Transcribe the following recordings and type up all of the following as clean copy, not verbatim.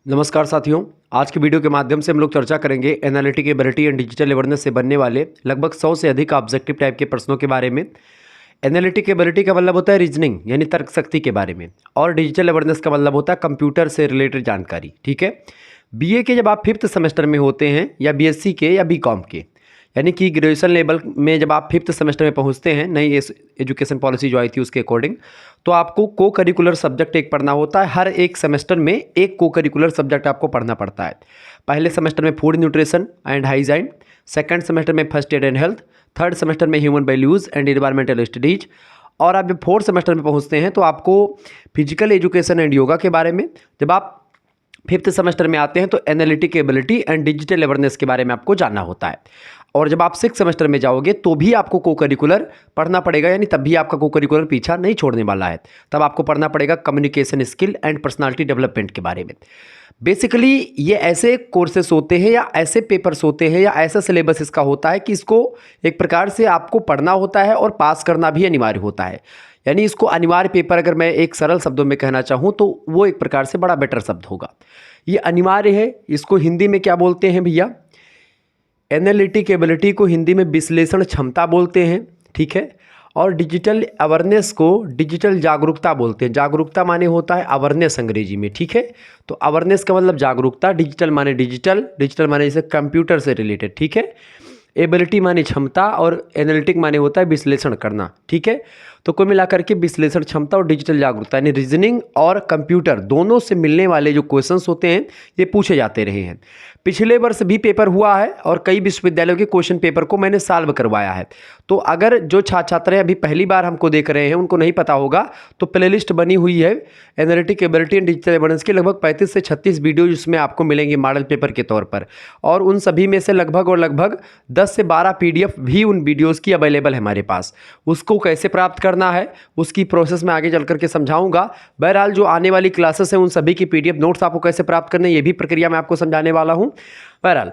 नमस्कार साथियों। आज की वीडियो के माध्यम से हम लोग चर्चा करेंगे analytic ability and digital awareness से बनने वाले लगभग 100 से अधिक ऑब्जेक्टिव टाइप के प्रश्नों के बारे में। एनालिटिक एबिलिटी का मतलब होता है रीजनिंग यानी तर्क शक्ति के बारे में, और डिजिटल अवेयरनेस का मतलब होता है कंप्यूटर से रिलेटेड जानकारी। ठीक है। बीए के जब आप 5th सेमेस्टर में होते हैं या बीएससी के या बीकॉम के, यानी कि ग्रेजुएशन लेवल में जब आप 5th सेमेस्टर में पहुंचते हैं, नई एजुकेशन पॉलिसी जो आई थी उसके अकॉर्डिंग, तो आपको को करिकुलर सब्जेक्ट एक पढ़ना होता है। हर एक सेमेस्टर में एक को करिकुलर सब्जेक्ट आपको पढ़ना पड़ता है। पहले सेमेस्टर में food nutrition and hygiene, second semester में first aid and health, third semester में human values and environmental studies, और आप जब 4th सेमेस्टर में पहुँचते हैं तो आपको फिजिकल एजुकेशन एंड योगा के बारे में, जब आप 5th सेमेस्टर में आते हैं तो analytic ability and digital awareness के बारे में आपको जानना होता है। और जब आप 6th सेमेस्टर में जाओगे तो भी आपको को करिकुलर पढ़ना पड़ेगा, यानी तब भी आपका को करिकुलर पीछा नहीं छोड़ने वाला है। तब आपको पढ़ना पड़ेगा communication skill and personality development के बारे में। बेसिकली ये ऐसे कोर्सेस होते हैं या ऐसे पेपर्स होते हैं या ऐसा सिलेबस इसका होता है कि इसको एक प्रकार से आपको पढ़ना होता है और पास करना भी अनिवार्य होता है। यानी इसको अनिवार्य पेपर अगर मैं एक सरल शब्दों में कहना चाहूँ तो वो एक प्रकार से बड़ा बेटर शब्द होगा। ये अनिवार्य है। इसको हिंदी में क्या बोलते हैं भैया? एनालिटिक एबिलिटी को हिंदी में विश्लेषण क्षमता बोलते हैं। ठीक है। और डिजिटल अवेयरनेस को डिजिटल जागरूकता बोलते हैं। जागरूकता माने होता है अवेयरनेस अंग्रेजी में। ठीक है। तो अवेयरनेस का मतलब जागरूकता, डिजिटल माने डिजिटल माने जैसे कंप्यूटर से रिलेटेड। ठीक है। एबिलिटी माने क्षमता और एनालिटिक माने होता है विश्लेषण करना। ठीक है। तो कुल मिलाकर के विश्लेषण क्षमता और डिजिटल जागरूकता यानी रीजनिंग और कंप्यूटर दोनों से मिलने वाले जो क्वेश्चंस होते हैं ये पूछे जाते रहे हैं। पिछले वर्ष भी पेपर हुआ है और कई विश्वविद्यालयों के क्वेश्चन पेपर को मैंने सॉल्व करवाया है। तो अगर जो छात्र अभी पहली बार हमको देख रहे हैं उनको नहीं पता होगा तो प्लेलिस्ट बनी हुई है analytic ability and digital awareness की, लगभग 35 से 36 वीडियो जिसमें आपको मिलेंगे मॉडल पेपर के तौर पर। और उन सभी में से लगभग 10 से 12 PDF भी उन वीडियोज़ की अवेलेबल है हमारे पास। उसको कैसे प्राप्त करना है उसकी प्रोसेस में आगे चल करके समझाऊंगा। बहरहाल जो आने वाली क्लासेस हैं उन सभी की PDF नोट्स आपको कैसे प्राप्त करने ये भी प्रक्रिया मैं आपको समझाने वाला हूं। बहरहाल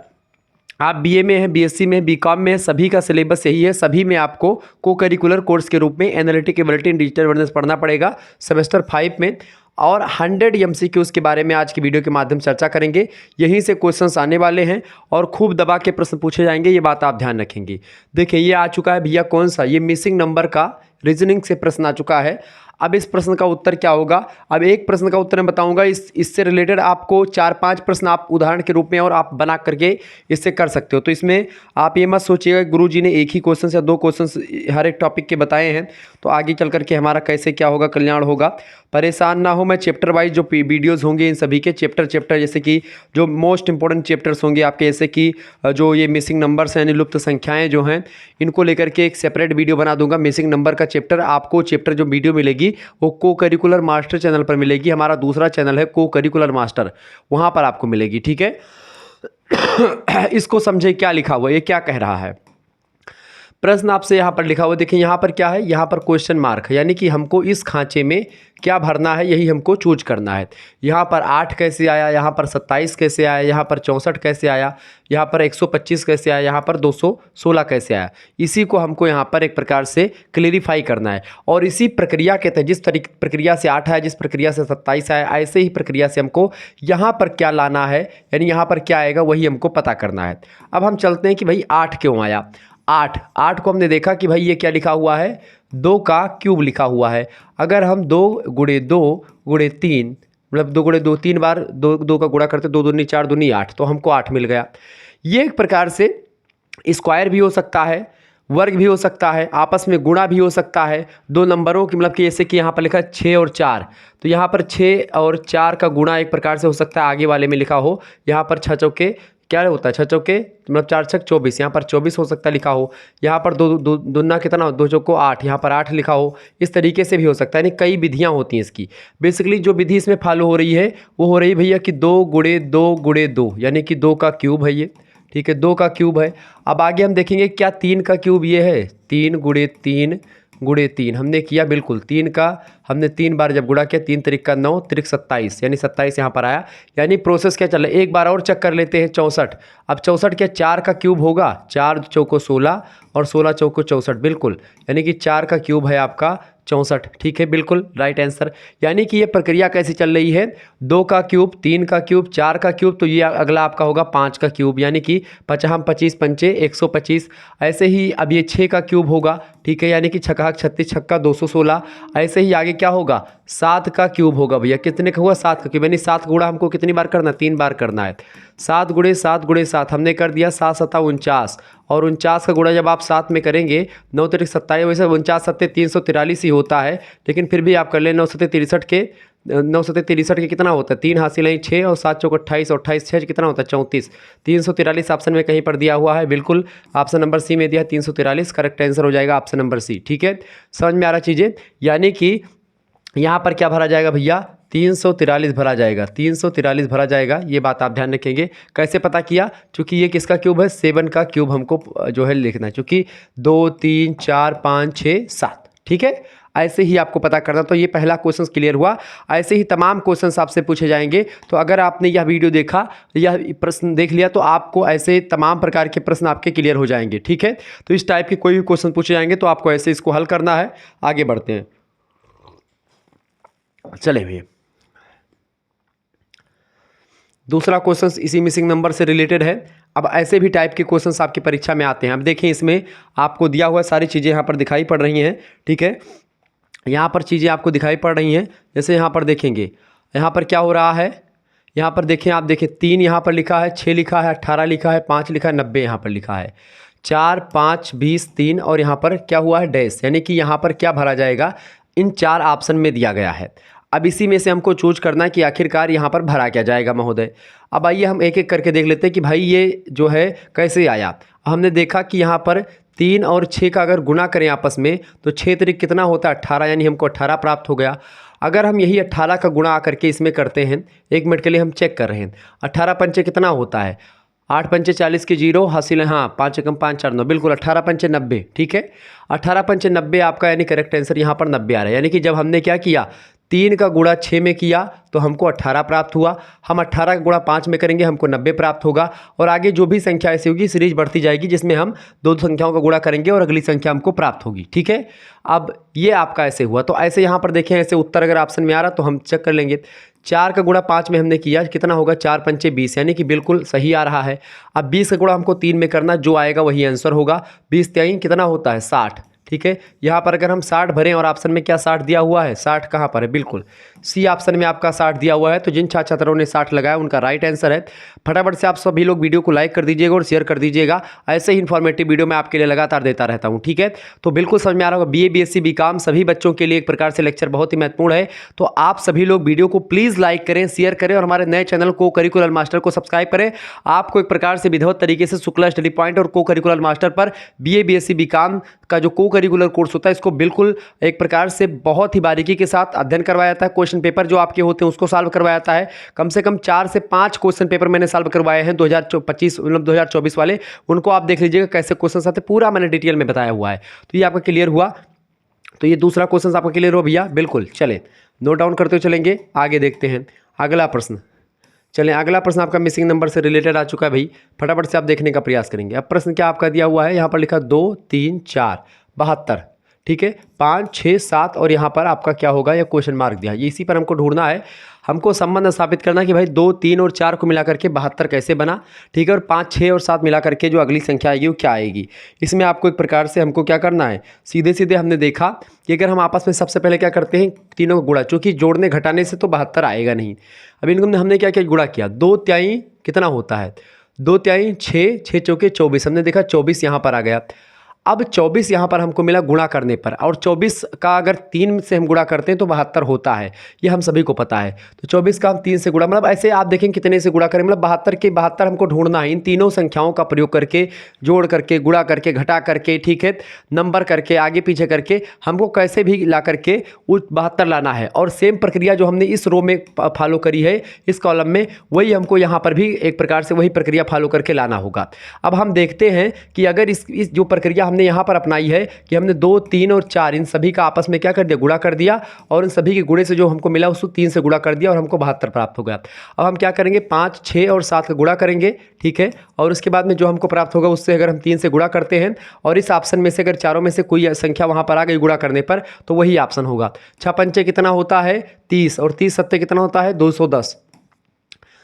आप बीए में हैं, बीएससी में, बीकॉम में, सभी का सिलेबस यही है। सभी में आपको को करिकुलर कोर्स के रूप में analytic ability and digital awareness पढ़ना पड़ेगा सेमेस्टर 5 में। और 100 MCQs के बारे में आज की वीडियो के माध्यम से चर्चा करेंगे। यहीं से क्वेश्चंस आने वाले हैं और खूब दबा के प्रश्न पूछे जाएंगे, ये बात आप ध्यान रखेंगे। देखिए ये आ चुका है भैया कौन सा, ये मिसिंग नंबर का रीजनिंग से प्रश्न आ चुका है। अब इस प्रश्न का उत्तर क्या होगा? अब एक प्रश्न का उत्तर मैं बताऊंगा, इससे रिलेटेड आपको 4-5 प्रश्न आप उदाहरण के रूप में और आप बना करके इससे कर सकते हो। तो इसमें आप ये मत सोचिएगा गुरुजी ने एक ही क्वेश्चन या 2 क्वेश्चन हर एक टॉपिक के बताए हैं तो आगे चल करके हमारा कैसे क्या होगा, कल्याण होगा। परेशान ना हो, मैं चैप्टर वाइज जो वीडियोज़ होंगे इन सभी के चैप्टर जैसे कि जो मोस्ट इंपॉर्टेंट चैप्टर्स होंगे आपके, जैसे कि जो ये मिसिंग नंबर्स हैं यानी लुप्त संख्याएं जो हैं, इनको लेकर के एक सेपरेट वीडियो बना दूंगा। मिसिंग नंबर का चैप्टर आपको जो वीडियो मिलेगी वो को करिकुलर मास्टर चैनल पर मिलेगी। हमारा दूसरा चैनल है को करिकुलर मास्टर, वहाँ पर आपको मिलेगी। ठीक है। इसको समझे क्या लिखा हुआ, ये क्या कह रहा है। प्रश्न आपसे यहाँ पर लिखा हुआ, देखिए यहाँ पर क्या है, यहाँ पर क्वेश्चन मार्क है, यानी कि हमको इस खांचे में क्या भरना है यही हमको चूज करना है। यहाँ पर 8 कैसे आया, यहाँ पर 27 कैसे आया, यहाँ पर 64 कैसे आया, यहाँ पर 125 कैसे आया, यहाँ पर 216 कैसे आया। इसी को हमको यहाँ पर एक प्रकार से क्लेरिफाई करना है। और इसी प्रक्रिया के तहत जिस प्रक्रिया से 8 आया, जिस प्रक्रिया से 27 आया, ऐसे ही प्रक्रिया से हमको यहाँ पर क्या लाना है, यानी यहाँ पर क्या आएगा वही हमको पता करना है। अब हम चलते हैं कि भाई 8 क्यों आया। 8 को हमने देखा कि भाई ये क्या लिखा हुआ है, 2 का क्यूब लिखा हुआ है। अगर हम 2 गुणे 2 गुणे 3 मतलब 2 गुणे 2 3 बार 2 का गुणा करते 2 दूनी 4 दूनी 8, तो हमको 8 मिल गया। ये एक प्रकार से स्क्वायर भी हो सकता है, वर्ग भी हो सकता है, आपस में गुणा भी हो सकता है। 2 नंबरों की मतलब कि जैसे कि यहाँ पर लिखा है 6 और 4, तो यहाँ पर 6 और 4 का गुणा एक प्रकार से हो सकता है आगे वाले में लिखा हो। यहाँ पर 6 चौके क्या होता है, 6 चौके मतलब 4 छक 24, यहाँ पर 24 हो सकता है लिखा हो। यहाँ पर दो दुना कितना, 2 चौको 8, यहाँ पर 8 लिखा हो। इस तरीके से भी हो सकता है, यानी कई विधियाँ होती हैं इसकी। बेसिकली जो विधि इसमें फॉलो हो रही है वो हो रही है भैया कि 2 गुणे 2 गुणे 2, यानी कि 2 का क्यूब है ये। ठीक है, 2 का क्यूब है। अब आगे हम देखेंगे क्या 3 का क्यूब ये है, 3 गुणे 3 गुणे 3 हमने किया, बिल्कुल 3 का हमने 3 बार जब गुणा किया, 3 त्रिक का 9, त्रिक 27, यानी 27 यहाँ पर आया। यानी प्रोसेस क्या चल रहा है, एक बार और चेक कर लेते हैं। 64, अब 64 क्या 4 का क्यूब होगा, 4 चौको 16 और 16 चौको 64, बिल्कुल, यानी कि 4 का क्यूब है आपका 64। ठीक है, बिल्कुल राइट आंसर। यानी कि ये प्रक्रिया कैसी चल रही है, 2 का क्यूब, 3 का क्यूब, 4 का क्यूब, तो ये अगला आपका होगा 5 का क्यूब, यानी कि 5 25 पंचे 125। ऐसे ही अब ये 6 का क्यूब होगा, ठीक है, यानी कि 6 36, 6 216। ऐसे ही आगे क्या होगा, 7 का क्यूब होगा भैया, कितने का हुआ 7 का क्यूब, यानी 7 गुणा हमको कितनी बार करना, 3 बार करना है। 7 गुणे 7 गुणे 7 हमने कर दिया, 7 7 49, और 49 का गुणा जब आप 7 में करेंगे, 9 त्रिक 27, वैसे 49 7 343 ही होता है, लेकिन फिर भी आप कर लें 9 7 63 के 9 7 63 के कितना होता है, 3 हासिल है 6 और 7 चौक 28, 28 6 कितना होता है 34। 343 ऑप्शन में कहीं पर दिया हुआ है, बिल्कुल ऑप्शन नंबर सी में दिया है 343, करेक्ट आंसर हो जाएगा ऑप्शन नंबर सी। ठीक है, समझ में आ रहा चीज़ें, यानी कि यहाँ पर क्या भरा जाएगा भैया, 343 भरा जाएगा, 343 भरा जाएगा। ये बात आप ध्यान रखेंगे। कैसे पता किया, क्योंकि ये किसका क्यूब है, 7 का क्यूब हमको जो है लिखना है, क्योंकि 2 3 4 5 6 7, ठीक है, ऐसे ही आपको पता करना। तो ये पहला क्वेश्चन क्लियर हुआ। ऐसे ही तमाम क्वेश्चंस आपसे पूछे जाएंगे। तो अगर आपने यह वीडियो देखा, यह प्रश्न देख लिया, तो आपको ऐसे तमाम प्रकार के प्रश्न आपके क्लियर हो जाएंगे। ठीक है, तो इस टाइप के कोई भी क्वेश्चन पूछे जाएंगे तो आपको ऐसे इसको हल करना है। आगे बढ़ते हैं, चले भैया। दूसरा क्वेश्चन इसी मिसिंग नंबर से रिलेटेड है। अब ऐसे भी टाइप के क्वेश्चंस आपकी परीक्षा में आते हैं। अब देखें, इसमें आपको दिया हुआ सारी चीज़ें यहाँ पर दिखाई पड़ रही हैं। ठीक है, यहाँ पर चीज़ें आपको दिखाई पड़ रही हैं। जैसे यहाँ पर देखेंगे, यहाँ पर क्या हो रहा है, यहाँ पर देखें, आप देखें 3 यहाँ पर लिखा है, 6 लिखा है, 18 लिखा है, 5 लिखा है, 90 यहाँ पर लिखा है, 4 5 20 3, और यहाँ पर क्या हुआ है डैश, यानी कि यहाँ पर क्या भरा जाएगा, इन 4 ऑप्शन में दिया गया है। अब इसी में से हमको चूज करना है कि आखिरकार यहाँ पर भरा क्या जाएगा महोदय। अब आइए हम एक एक करके देख लेते हैं कि भाई ये जो है कैसे आया। हमने देखा कि यहाँ पर 3 और 6 का अगर गुना करें आपस में, तो 6 त्रिक कितना होता है 18, यानी हमको 18 प्राप्त हो गया। अगर हम यही 18 का गुणा करके इसमें करते हैं, 1 मिनट के लिए हम चेक कर रहे हैं, 18 पंचे कितना होता है, 8 पंचे 40 के 0 हासिल है, हाँ 5 एकम 5 4 9, बिल्कुल 18 पंचे 90। ठीक है, 18 पंचे 90 आपका, यानी करेक्ट आंसर यहाँ पर 90 आ रहा है। यानी कि जब हमने क्या किया, 3 का गुणा 6 में किया तो हमको 18 प्राप्त हुआ। हम 18 का गुणा 5 में करेंगे, हमको 90 प्राप्त होगा। और आगे जो भी संख्या ऐसी होगी, सीरीज बढ़ती जाएगी, जिसमें हम 2 संख्याओं का गुणा करेंगे और अगली संख्या हमको प्राप्त होगी। ठीक है, अब ये आपका ऐसे हुआ। तो ऐसे यहाँ पर देखें, ऐसे उत्तर अगर ऑप्शन में आ रहा तो हम चेक कर लेंगे। 4 का गुणा 5 में हमने किया, कितना होगा 4 पंचे 20, यानी कि बिल्कुल सही आ रहा है। अब 20 का गुणा हमको 3 में करना, जो आएगा वही आंसर होगा। 20 3 कितना होता है 60। ठीक है, यहाँ पर अगर हम 60 भरें और ऑप्शन में क्या 60 दिया हुआ है, 60 कहाँ पर है, बिल्कुल सी ऑप्शन में आपका 60 दिया हुआ है। तो जिन छात्र छात्रों ने 60 लगाया उनका राइट आंसर है। फटाफट से आप सभी लोग वीडियो को लाइक कर दीजिएगा और शेयर कर दीजिएगा। ऐसे ही इन्फॉर्मेटिव वीडियो मैं आपके लिए लगातार देता रहता हूँ। ठीक है, तो बिल्कुल समझ में आ रहा होगा, BA BSc BCom सभी बच्चों के लिए एक प्रकार से लेक्चर बहुत ही महत्वपूर्ण है। तो आप सभी लोग वीडियो को प्लीज़ लाइक करें, शेयर करें और हमारे नए चैनल को करिकुलर मास्टर को सब्सक्राइब करें। आपको एक प्रकार से विधिवत तरीके से शुक्ला स्टडी पॉइंट और को करिकुलर मास्टर पर BA BSc BCom का जो को करिकुलर कोर्स होता है, इसको बिल्कुल एक प्रकार से बहुत ही बारीकी के साथ अध्ययन करवाया जाता है। क्वेश्चन पेपर जो आपके होते हैं उसको सॉल्व करवाया जाता है। कम से कम 4 से 5 क्वेश्चन पेपर मैंने सॉल्व करवाए हैं 2025 मतलब 2024 वाले, उनको आप देख लीजिएगा कैसे क्वेश्चन आते, पूरा मैंने डिटेल में बताया हुआ है। तो ये आपका क्लियर हुआ। तो ये दूसरा क्वेश्चन आपका क्लियर हो भैया, बिल्कुल। चले नोट डाउन करते हुए चलेंगे, आगे देखते हैं अगला प्रश्न। चलें, अगला प्रश्न आपका मिसिंग नंबर से रिलेटेड आ चुका है भाई, फटाफट से आप देखने का प्रयास करेंगे। अब प्रश्न क्या आपका दिया हुआ है, यहाँ पर लिखा 2 3 4 72। ठीक है, 5 6 7 और यहाँ पर आपका क्या होगा, यह क्वेश्चन मार्क दिया है। ये इसी पर हमको ढूंढना है, हमको संबंध स्थापित करना कि भाई 2 3 और 4 को मिला करके 72 कैसे बना। ठीक है, और 5 6 और 7 मिला करके जो अगली संख्या आएगी वो क्या आएगी। इसमें आपको एक प्रकार से हमको क्या करना है, सीधे सीधे हमने देखा कि अगर हम आपस में सबसे पहले क्या करते हैं, तीनों का गुणा, चूँकि जोड़ने घटाने से तो 72 आएगा नहीं। अब इनको हमने क्या किया, गुणा किया। 2 तिहाई कितना होता है, 2 तिहाई 6, 6 चौके 24, हमने देखा 24 यहाँ पर आ गया। अब 24 यहाँ पर हमको मिला गुणा करने पर, और 24 का अगर 3 से हम गुणा करते हैं तो 72 होता है, ये हम सभी को पता है। तो 24 का हम 3 से गुणा, मतलब ऐसे आप देखें कितने से गुणा करें, मतलब 72 के 72 हमको ढूंढना है। इन तीनों संख्याओं का प्रयोग करके, जोड़ करके, गुणा करके, घटा करके, ठीक है, नंबर करके, आगे पीछे करके, हमको कैसे भी ला करके वो 72 लाना है। और सेम प्रक्रिया जो हमने इस रो में फॉलो करी है, इस कॉलम में, वही हमको यहाँ पर भी एक प्रकार से वही प्रक्रिया फॉलो करके लाना होगा। अब हम देखते हैं कि अगर इस जो प्रक्रिया हमने हमने यहाँ पर अपनाई है कि हमने 2, 3 और 4 इन सभी का आपस में क्या कर दिया, गुणा कर दिया, और इन सभी के गुणे से जो हमको मिला उसको 3 से गुणा कर दिया और हमको 72 प्राप्त हो गया। अब हम क्या करेंगे, 5, 6 और 7 का गुणा करेंगे, ठीक है, और उसके बाद में जो हमको प्राप्त होगा उससे अगर हम 3 से गुणा करते हैं और इस ऑप्शन में से अगर चारों में से कोई संख्या वहाँ पर आ गई गुणा करने पर तो वही ऑप्शन होगा। 6 पंचे कितना होता है 30, और 30 सत्ते कितना होता है 210,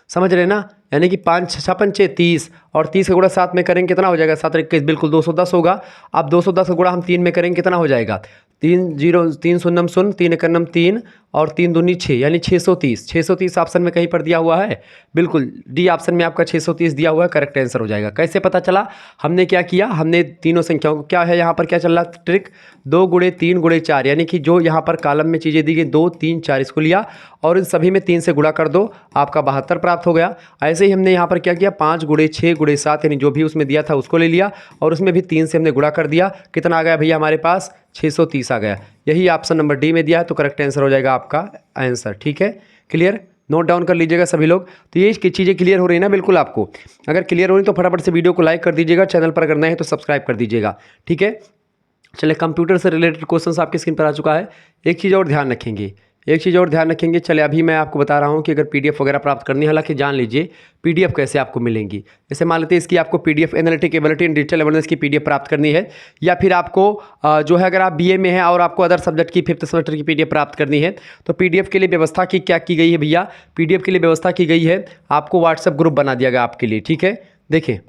समझ रहे ना, यानी कि 5 6 पंचे 30 और 30 का गुणा 7 में करेंगे कितना हो जाएगा, 7 21 बिल्कुल 210 होगा। अब 210 का गुणा हम 3 में करेंगे कितना हो जाएगा, 3 0 3 शून्यम 0 3 एकन्नम 3 और 3 दूनी 6 यानी 630। 630 ऑप्शन में कहीं पर दिया हुआ है, बिल्कुल डी ऑप्शन में आपका 630 दिया हुआ है, करेक्ट आंसर हो जाएगा। कैसे पता चला, हमने क्या किया, हमने तीनों संख्याओं को क्या है यहाँ पर क्या चल रहा है ट्रिक, 2 गुणे 3 गुणे 4 यानी कि जो यहाँ पर कॉलम में चीज़ें दी गई 2 3 4 इसको लिया और इन सभी में 3 से गुणा कर दो, आपका 72 प्राप्त हो गया। ऐसे ही हमने यहाँ पर क्या किया, 5 गुणे 6 गुणे 7 यानी जो भी उसमें दिया था उसको ले लिया और उसमें भी 3 से हमने गुणा कर दिया, कितना आ गया भैया हमारे पास 630 आ गया। यही ऑप्शन नंबर डी में दिया है, तो करेक्ट आंसर हो जाएगा आपका आंसर। ठीक है, क्लियर, नोट डाउन कर लीजिएगा सभी लोग। तो ये चीज़ें क्लियर हो रही है ना, बिल्कुल आपको अगर क्लियर हो रही तो फटाफट से वीडियो को लाइक कर दीजिएगा, चैनल पर अगर नए हैं तो सब्सक्राइब कर दीजिएगा। ठीक है, चलिए कंप्यूटर से रिलेटेड क्वेश्चंस आपकी स्क्रीन पर आ चुका है। एक चीज़ और ध्यान रखेंगे, चले अभी मैं आपको बता रहा हूँ कि अगर पीडीएफ वगैरह प्राप्त करनी है, हालांकि जान लीजिए पीडीएफ कैसे आपको मिलेंगी। जैसे मान लेते हैं इसकी आपको PDF analytic ability and digital awareness की पीडीएफ प्राप्त करनी है, या फिर आपको जो है अगर आप बीए में हैं और आपको अदर सब्जेक्ट की 5th सेमेस्टर की पीडीएफ प्राप्त करनी है तो पीडीएफ के लिए व्यवस्था की क्या की गई है भैया, पीडीएफ के लिए व्यवस्था की गई है, आपको व्हाट्सएप ग्रुप बना दिया गया आपके लिए। ठीक है, देखिए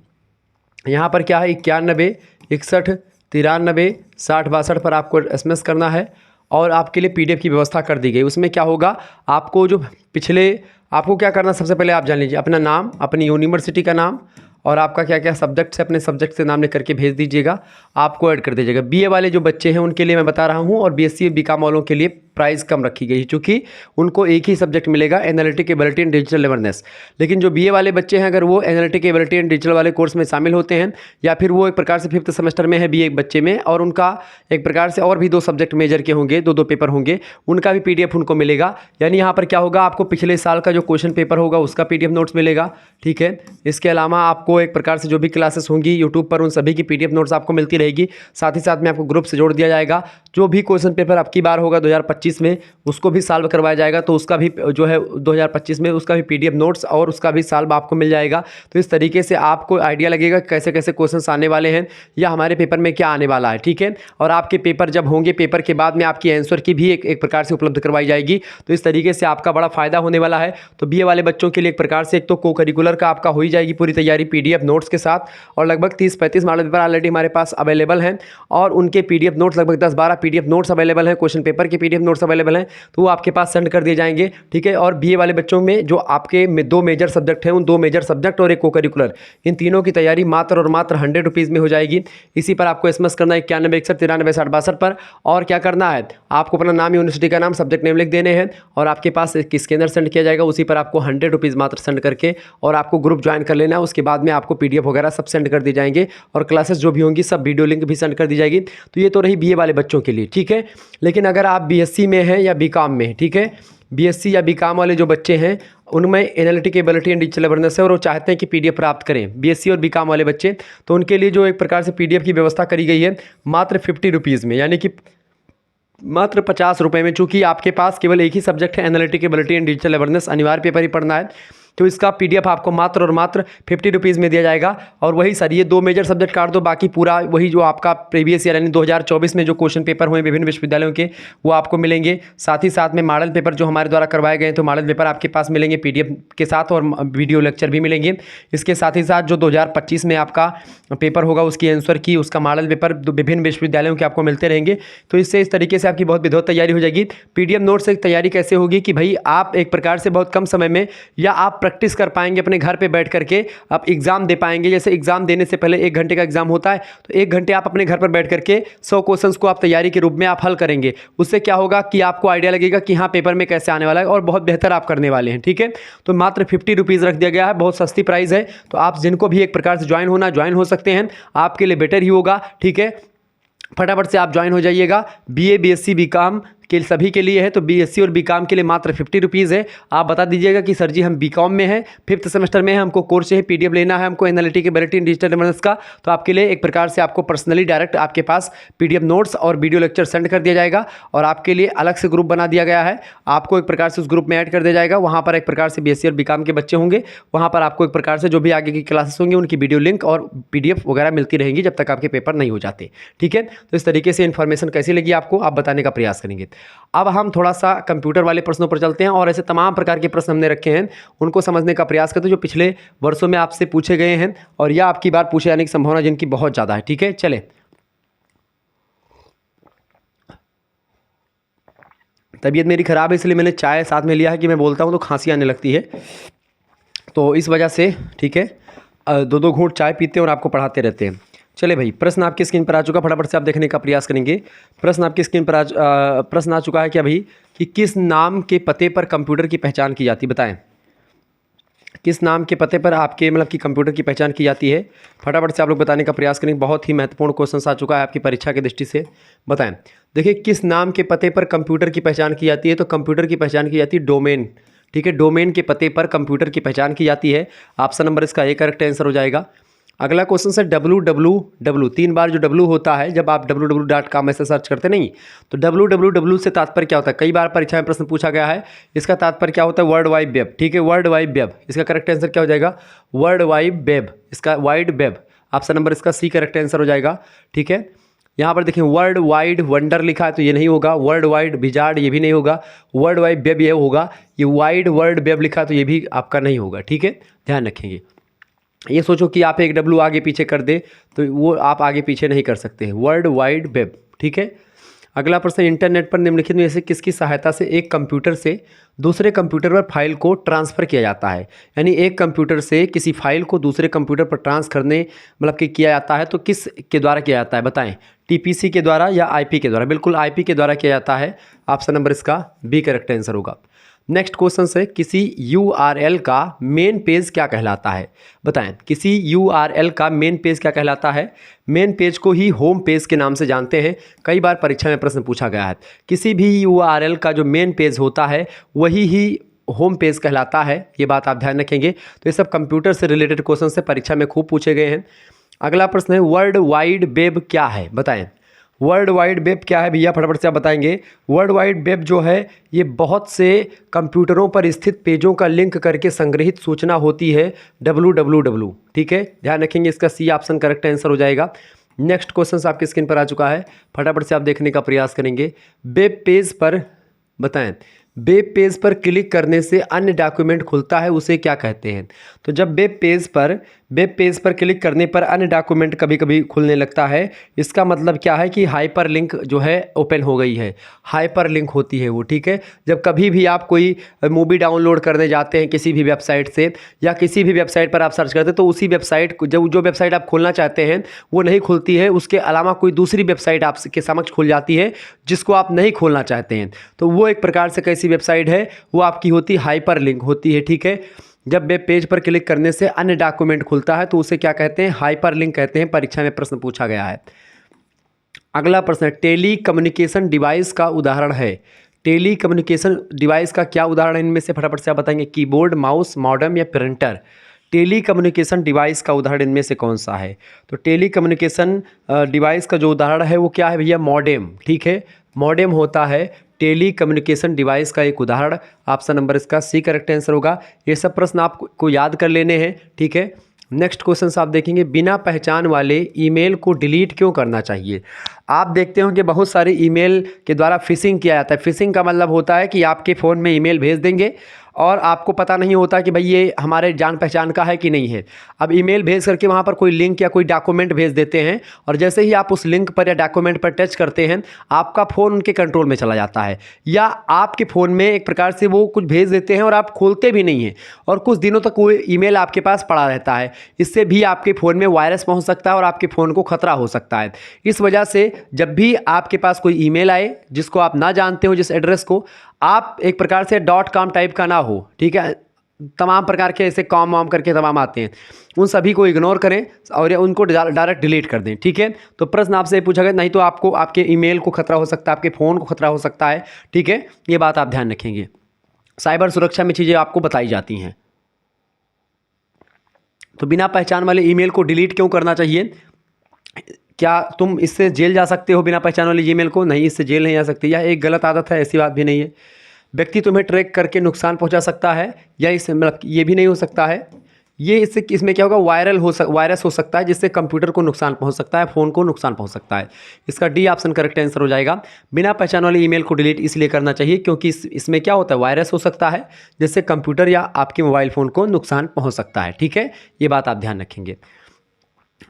यहाँ पर क्या है 91 61 93 60 62 पर आपको SMS करना है और आपके लिए पीडीएफ की व्यवस्था कर दी गई। उसमें क्या होगा, आपको जो पिछले आपको क्या करना, सबसे पहले आप जान लीजिए अपना नाम, अपनी यूनिवर्सिटी का नाम और आपका क्या क्या सब्जेक्ट से अपने सब्जेक्ट से नाम लिख करके भेज दीजिएगा, आपको ऐड कर दीजिएगा। बीए वाले जो बच्चे हैं उनके लिए मैं बता रहा हूँ और बीएससी बीकॉम वालों के लिए प्राइस कम रखी गई है क्योंकि उनको एक ही सब्जेक्ट मिलेगा analytic ability and digital awareness. लेकिन जो बीए वाले बच्चे हैं अगर वो एनालिटिक एबिलिटी एंड डिजिटल वाले कोर्स में शामिल होते हैं या फिर वो एक प्रकार से 5th सेमेस्टर में है बीए बच्चे में और उनका एक प्रकार से और भी 2 सब्जेक्ट मेजर के होंगे, 2 पेपर होंगे, उनका भी पीडीएफ उनको मिलेगा। यानी यहाँ पर क्या होगा, आपको पिछले साल का जो क्वेश्चन पेपर होगा उसका पीडीएफ नोट्स मिलेगा। ठीक है, इसके अलावा आपको एक प्रकार से जो भी क्लासेस होंगी यूट्यूब पर उन सभी की पीडीएफ नोट्स आपको मिलती रहेगी। साथ ही साथ में आपको ग्रुप से जोड़ दिया जाएगा, जो भी क्वेश्चन पेपर आपकी बार होगा 2025 में उसको भी सॉल्व करवाया जाएगा, तो उसका भी जो है 2025 में उसका भी पीडीएफ नोट्स और उसका भी सॉल्व आपको मिल जाएगा। तो इस तरीके से आपको आइडिया लगेगा कैसे कैसे क्वेश्चंस आने वाले हैं या हमारे पेपर में क्या आने वाला है। ठीक है, और आपके पेपर जब होंगे पेपर के बाद में आपकी आंसर की भी एक प्रकार से उपलब्ध करवाई जाएगी। तो इस तरीके से आपका बड़ा फायदा होने वाला है। तो बीए वाले बच्चों के लिए एक प्रकार से एक तो को करिकुलर का आपका हो ही जाएगी पूरी तैयारी पीडीएफ नोट्स के साथ, और लगभग 30-35 मॉडल पेपर ऑलरेडी हमारे पास अवेलेबल हैं और उनके पीडीएफ नोट्स लगभग 10-12 पीडीएफ नोट्स अवेलेबल हैं, क्वेश्चन पेपर के पीडीएफ नोट्स अवेलेबल हैं, तो वो आपके पास सेंड कर दिए जाएंगे। ठीक है, और बीए वाले बच्चों में जो आपके 2 मेजर सब्जेक्ट हैं उन 2 मेजर सब्जेक्ट और एक को करिकुलर, इन तीनों की तैयारी मात्र और मात्र 100 रुपीज़ में हो जाएगी। इसी पर आपको SMS करना है 91 61 93 60 62 पर, और क्या करना है आपको अपना नाम, यूनिवर्सिटी का नाम, सब्जेक्ट नेम लिख देने हैं और आपके पास एक स्कैनर सेंड किया जाएगा, उसी पर आपको 100 रुपीज़ मात्र सेंड करके और आपको ग्रुप ज्वाइन कर लेना है। उसके बाद में आपको पीडीएफ वगैरह सब सेंड कर दी जाएंगे और क्लासेस जो भी होंगी सब वीडियो लिंक भी सेंड कर दी जाएगी। तो ये तो रही बीए वाले बच्चों के लिए। ठीक है, लेकिन अगर आप बीएससी में हैं या बीकॉम में, ठीक है, बीएससी या बीकॉम वाले जो बच्चे हैं उनमें analytic ability and digital awareness है और वो चाहते हैं कि पीडीएफ प्राप्त करें, बीएससी और बीकॉम वाले बच्चे, तो उनके लिए जो एक प्रकार से पीडीएफ की व्यवस्था करी गई है मात्र 50 रुपीज़ में, यानी कि मात्र 50 रुपये में। चूँकि आपके पास केवल एक ही सब्जेक्ट है analytic ability and digital awareness, अनिवार्य पेपर ही पढ़ना है, तो इसका पीडीएफ आपको मात्र और मात्र 50 रुपीज़ में दिया जाएगा। और वही सर ये 2 मेजर सब्जेक्ट काट दो, बाकी पूरा वही जो आपका प्रीवियस ईयर यानी 2024 में जो क्वेश्चन पेपर हुए विभिन्न विश्वविद्यालयों के वो आपको मिलेंगे। साथ ही साथ में मॉडल पेपर जो हमारे द्वारा करवाए गए हैं तो मॉडल पेपर आपके पास मिलेंगे पीडीएफ के साथ और वीडियो लेक्चर भी मिलेंगे। इसके साथ ही साथ जो 2025 में आपका पेपर होगा उसकी आंसर की, उसका मॉडल पेपर विभिन्न विश्वविद्यालयों के आपको मिलते रहेंगे। तो इससे इस तरीके से आपकी बहुत विधिवत तैयारी हो जाएगी। पीडीएफ नोट से तैयारी कैसे होगी कि भाई आप एक प्रकार से बहुत कम समय में या आप प्रैक्टिस कर पाएंगे अपने घर पे बैठ करके, आप एग्जाम दे पाएंगे। जैसे एग्जाम देने से पहले 1 घंटे का एग्जाम होता है, तो 1 घंटे आप अपने घर पर बैठ करके 100 क्वेश्चंस को आप तैयारी के रूप में आप हल करेंगे। उससे क्या होगा कि आपको आइडिया लगेगा कि हाँ पेपर में कैसे आने वाला है और बहुत बेहतर आप करने वाले हैं। ठीक है, तो मात्र 50 रुपीज़ रख दिया गया है, बहुत सस्ती प्राइस है। तो आप जिनको भी एक प्रकार से ज्वाइन हो सकते हैं, आपके लिए बेटर ही होगा। ठीक है, फटाफट से आप ज्वाइन हो जाइएगा। बीए बीएससी बीकॉम के सभी के लिए है, तो बीएससी और बीकॉम के लिए मात्र 50 रुपीज़ है। आप बता दीजिएगा कि सर जी हम बीकॉम में हैं, 5th सेमेस्टर में है, हमको कोर्स चाहिए, पीडीएफ लेना है हमको analytic ability in digital evidence का, तो आपके लिए एक प्रकार से आपको पर्सनली डायरेक्ट आपके पास पीडीएफ नोट्स और वीडियो लेक्चर सेंड कर दिया जाएगा और आपके लिए अलग से ग्रुप बना दिया गया है। आपको एक प्रकार से उस ग्रुप में ऐड कर दिया जाएगा। वहाँ पर एक प्रकार से बीएससी और बीकॉम के बच्चे होंगे, वहाँ पर आपको एक प्रकार से जो भी आगे की क्लासेस होंगी उनकी वीडियो लिंक और पीडीएफ वगैरह मिलती रहेंगी जब तक आपके पेपर नहीं हो जाते। ठीक है, तो इस तरीके से इन्फॉर्मेशन कैसी लगी आपको, आप बताने का प्रयास करेंगे। अब हम थोड़ा सा कंप्यूटर वाले प्रश्नों पर चलते हैं और ऐसे तमाम प्रकार के प्रश्न हमने रखे हैं उनको समझने का प्रयास करते हैं जो पिछले वर्षों में आपसे पूछे गए हैं और या आपकी बार पूछे जाने की संभावना जिनकी बहुत ज़्यादा है। ठीक है, चले। तबीयत मेरी ख़राब है इसलिए मैंने चाय साथ में लिया है कि मैं बोलता हूँ तो खांसी आने लगती है, तो इस वजह से ठीक है 2-2 घूंट चाय पीते हैं और आपको पढ़ाते रहते हैं। चले भाई, प्रश्न आपकी स्क्रीन पर आ चुका, फटाफट से आप देखने का प्रयास करेंगे। प्रश्न आपकी स्क्रीन पर प्रश्न आ चुका है क्या भाई कि किस नाम के पते पर कंप्यूटर की पहचान की जाती है, बताएं। किस नाम के पते पर आपके मतलब कि कंप्यूटर की पहचान की जाती है, फटाफट से आप लोग बताने का प्रयास करेंगे। बहुत ही महत्वपूर्ण क्वेश्चन आ चुका है आपकी परीक्षा की दृष्टि से, बताएं। देखिए, किस नाम के पते पर कंप्यूटर की पहचान की जाती है, तो कंप्यूटर की पहचान की जाती है डोमेन। ठीक है, डोमेन के पते पर कंप्यूटर की पहचान की जाती है। ऑप्शन नंबर इसका ए करेक्ट आंसर हो जाएगा। अगला क्वेश्चन है www, 3 बार जो w होता है जब आप www.com ऐसे सर्च करते नहीं, तो www से तात्पर्य क्या होता है, कई बार परीक्षा में प्रश्न पूछा गया है। इसका तात्पर्य क्या होता है, वर्ल्ड वाइड वेब। ठीक है, वर्ल्ड वाइड वेब, इसका करेक्ट आंसर क्या हो जाएगा, वर्ल्ड वाइड वेब, इसका वाइड वेब। ऑप्शन नंबर इसका सी करेक्ट आंसर हो जाएगा। ठीक है, यहाँ पर देखिए वर्ल्ड वाइड वंडर लिखा है तो ये नहीं होगा, वर्ल्ड वाइड विजार्ड ये भी नहीं होगा, वर्ल्ड वाइड वेब ये होगा, ये वाइड वर्ल्ड वेब लिखा है तो ये भी आपका नहीं होगा। ठीक है, ध्यान रखेंगे। ये सोचो कि आप एक W आगे पीछे कर दे तो वो आप आगे पीछे नहीं कर सकते हैं, वर्ल्ड वाइड वेब। ठीक है, अगला प्रश्न, इंटरनेट पर निम्नलिखित में से किसकी सहायता से एक कंप्यूटर से दूसरे कंप्यूटर पर फाइल को ट्रांसफ़र किया जाता है। यानी एक कंप्यूटर से किसी फाइल को दूसरे कंप्यूटर पर ट्रांसफर करने मतलब कि किया जाता है तो किस के द्वारा किया जाता है, बताएं। टीपीसी के द्वारा या आईपी के द्वारा, बिल्कुल आईपी के द्वारा किया जाता है। ऑप्शन नंबर इसका बी करेक्ट आंसर होगा। नेक्स्ट क्वेश्चन से, किसी URL का मेन पेज क्या कहलाता है, बताएं। किसी URL का मेन पेज क्या कहलाता है, मेन पेज को ही होम पेज के नाम से जानते हैं। कई बार परीक्षा में प्रश्न पूछा गया है। किसी भी URL का जो मेन पेज होता है वही ही होम पेज कहलाता है, ये बात आप ध्यान रखेंगे। तो ये सब कंप्यूटर से रिलेटेड क्वेश्चन से परीक्षा में खूब पूछे गए हैं। अगला प्रश्न है, वर्ल्ड वाइड वेब क्या है, बताएं। वर्ल्ड वाइड वेब क्या है भैया, फटाफट से आप बताएंगे। वर्ल्ड वाइड वेब जो है ये बहुत से कंप्यूटरों पर स्थित पेजों का लिंक करके संग्रहित सूचना होती है, www। ठीक है, ध्यान रखेंगे, इसका सी ऑप्शन करेक्ट आंसर हो जाएगा। नेक्स्ट क्वेश्चन आपकी स्क्रीन पर आ चुका है, फटाफट से आप देखने का प्रयास करेंगे। वेब पेज पर बताएं, वेब पेज पर क्लिक करने से अन्य डॉक्यूमेंट खुलता है, उसे क्या कहते हैं। तो जब वेब पेज पर क्लिक करने पर अन्य डॉक्यूमेंट कभी कभी खुलने लगता है, इसका मतलब क्या है कि हाइपर लिंक जो है ओपन हो गई है, हाइपर लिंक होती है वो। ठीक है, जब कभी भी आप कोई मूवी डाउनलोड करने जाते हैं किसी भी वेबसाइट से या किसी भी वेबसाइट पर आप सर्च करते हैं तो उसी वेबसाइट को जो वेबसाइट आप खोलना चाहते हैं वो नहीं खुलती है, उसके अलावा कोई दूसरी वेबसाइट आपके समक्ष खुल जाती है जिसको आप नहीं खोलना चाहते हैं, तो वो एक प्रकार से कैसी वेबसाइट है, वो आपकी होती हाइपर लिंक होती है। ठीक है, जब वेब पेज पर क्लिक करने से अन्य डॉक्यूमेंट खुलता है तो उसे क्या कहते हैं, हाइपर लिंक कहते हैं। परीक्षा में प्रश्न पूछा गया है। अगला प्रश्न, टेली कम्युनिकेशन डिवाइस का उदाहरण है। टेली कम्युनिकेशन डिवाइस का क्या उदाहरण है इनमें से, फटाफट से आप बताएंगे। कीबोर्ड, माउस, मॉडेम या प्रिंटर। टेली कम्युनिकेशन डिवाइस का उदाहरण इनमें से कौन सा है, तो टेली कम्युनिकेशन डिवाइस का जो उदाहरण है वो क्या है भैया, मॉडेम। ठीक है, मॉडेम होता है टेली कम्युनिकेशन डिवाइस का एक उदाहरण। ऑप्शन नंबर इसका सी करेक्ट आंसर होगा। ये सब प्रश्न आपको याद कर लेने हैं। ठीक है, नेक्स्ट क्वेश्चन आप देखेंगे, बिना पहचान वाले ईमेल को डिलीट क्यों करना चाहिए। आप देखते हो कि बहुत सारे ईमेल के द्वारा फिशिंग किया जाता है। फिशिंग का मतलब होता है कि आपके फ़ोन में ईमेल भेज देंगे और आपको पता नहीं होता कि भाई ये हमारे जान पहचान का है कि नहीं है। अब ईमेल भेज करके वहाँ पर कोई लिंक या कोई डॉक्यूमेंट भेज देते हैं और जैसे ही आप उस लिंक पर या डॉक्यूमेंट पर टच करते हैं आपका फ़ोन उनके कंट्रोल में चला जाता है, या आपके फ़ोन में एक प्रकार से वो कुछ भेज देते हैं और आप खोलते भी नहीं हैं और कुछ दिनों तक वो ईमेल आपके पास पड़ा रहता है। इससे भी आपके फ़ोन में वायरस पहुँच सकता है और आपके फ़ोन को खतरा हो सकता है। इस वजह से जब भी आपके पास कोई ईमेल आए जिसको आप ना जानते हो, जिस एड्रेस को, आप एक प्रकार से .com टाइप का ना हो। ठीक है, तमाम प्रकार के ऐसे कॉम वाम करके तमाम आते हैं, उन सभी को इग्नोर करें और उनको डायरेक्ट डिलीट कर दें, ठीक है। तो प्रश्न आपसे पूछा गया, नहीं तो आपको आपके ईमेल को खतरा हो सकता है, आपके फ़ोन को खतरा हो सकता है, ठीक है। ये बात आप ध्यान रखेंगे। साइबर सुरक्षा में चीज़ें आपको बताई जाती हैं। तो बिना पहचान वाले ईमेल को डिलीट क्यों करना चाहिए? क्या तुम इससे जेल जा सकते हो बिना पहचान वाले ईमेल को? नहीं, इससे जेल नहीं जा सकती। यह एक गलत आदत है, ऐसी बात भी नहीं है। व्यक्ति तुम्हें ट्रैक करके नुकसान पहुंचा सकता है, या इससे मतलब ये भी नहीं हो सकता है। ये इसमें क्या होगा, वायरस हो सकता है, जिससे कंप्यूटर को नुकसान पहुंच सकता है, फ़ोन को नुकसान पहुंच सकता है। इसका डी ऑप्शन करेक्ट आंसर हो जाएगा। बिना पहचान वाले ईमेल को डिलीट इसलिए करना चाहिए क्योंकि इसमें क्या होता है, वायरस हो सकता है, जिससे कंप्यूटर या आपके मोबाइल फ़ोन को नुकसान पहुँच सकता है, ठीक है। ये बात आप ध्यान रखेंगे।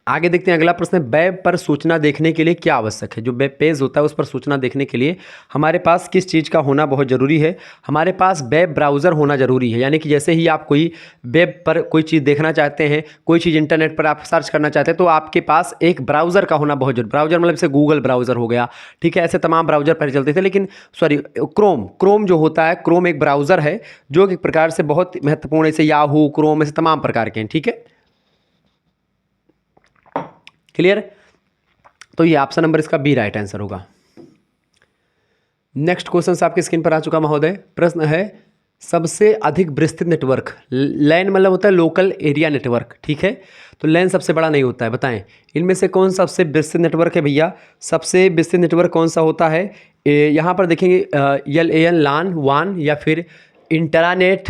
आगे देखते हैं, अगला प्रश्न है, वेब पर सूचना देखने के लिए क्या आवश्यक है? जो वेब पेज होता है उस पर सूचना देखने के लिए हमारे पास किस चीज़ का होना बहुत ज़रूरी है? हमारे पास वेब ब्राउज़र होना ज़रूरी है। यानी कि जैसे ही आप कोई वेब पर कोई चीज़ देखना चाहते हैं, कोई चीज़ इंटरनेट पर आप सर्च करना चाहते हैं, तो आपके पास एक ब्राउज़र का होना बहुत जरूरी। ब्राउज़र मतलब जैसे गूगल ब्राउज़र हो गया, ठीक है। ऐसे तमाम ब्राउज़र पहले चलते थे, लेकिन क्रोम जो होता है, क्रोम एक ब्राउज़र है जो एक प्रकार से बहुत महत्वपूर्ण है। जैसे याहू, क्रोम, ऐसे तमाम प्रकार के हैं, ठीक है। क्लियर? तो ये ऑप्शन नंबर इसका बी राइट आंसर होगा। नेक्स्ट क्वेश्चन आपकी स्क्रीन पर आ चुका महोदय। प्रश्न है, सबसे अधिक विस्तृत नेटवर्क, लैन मतलब होता है लोकल एरिया नेटवर्क, ठीक है। तो लैन सबसे बड़ा नहीं होता है, बताएं इनमें से कौन सबसे विस्तृत नेटवर्क है? भैया सबसे विस्तृत नेटवर्क कौन सा होता है? यहाँ पर देखेंगे LAN, लान, वान, या फिर इंटरानेट,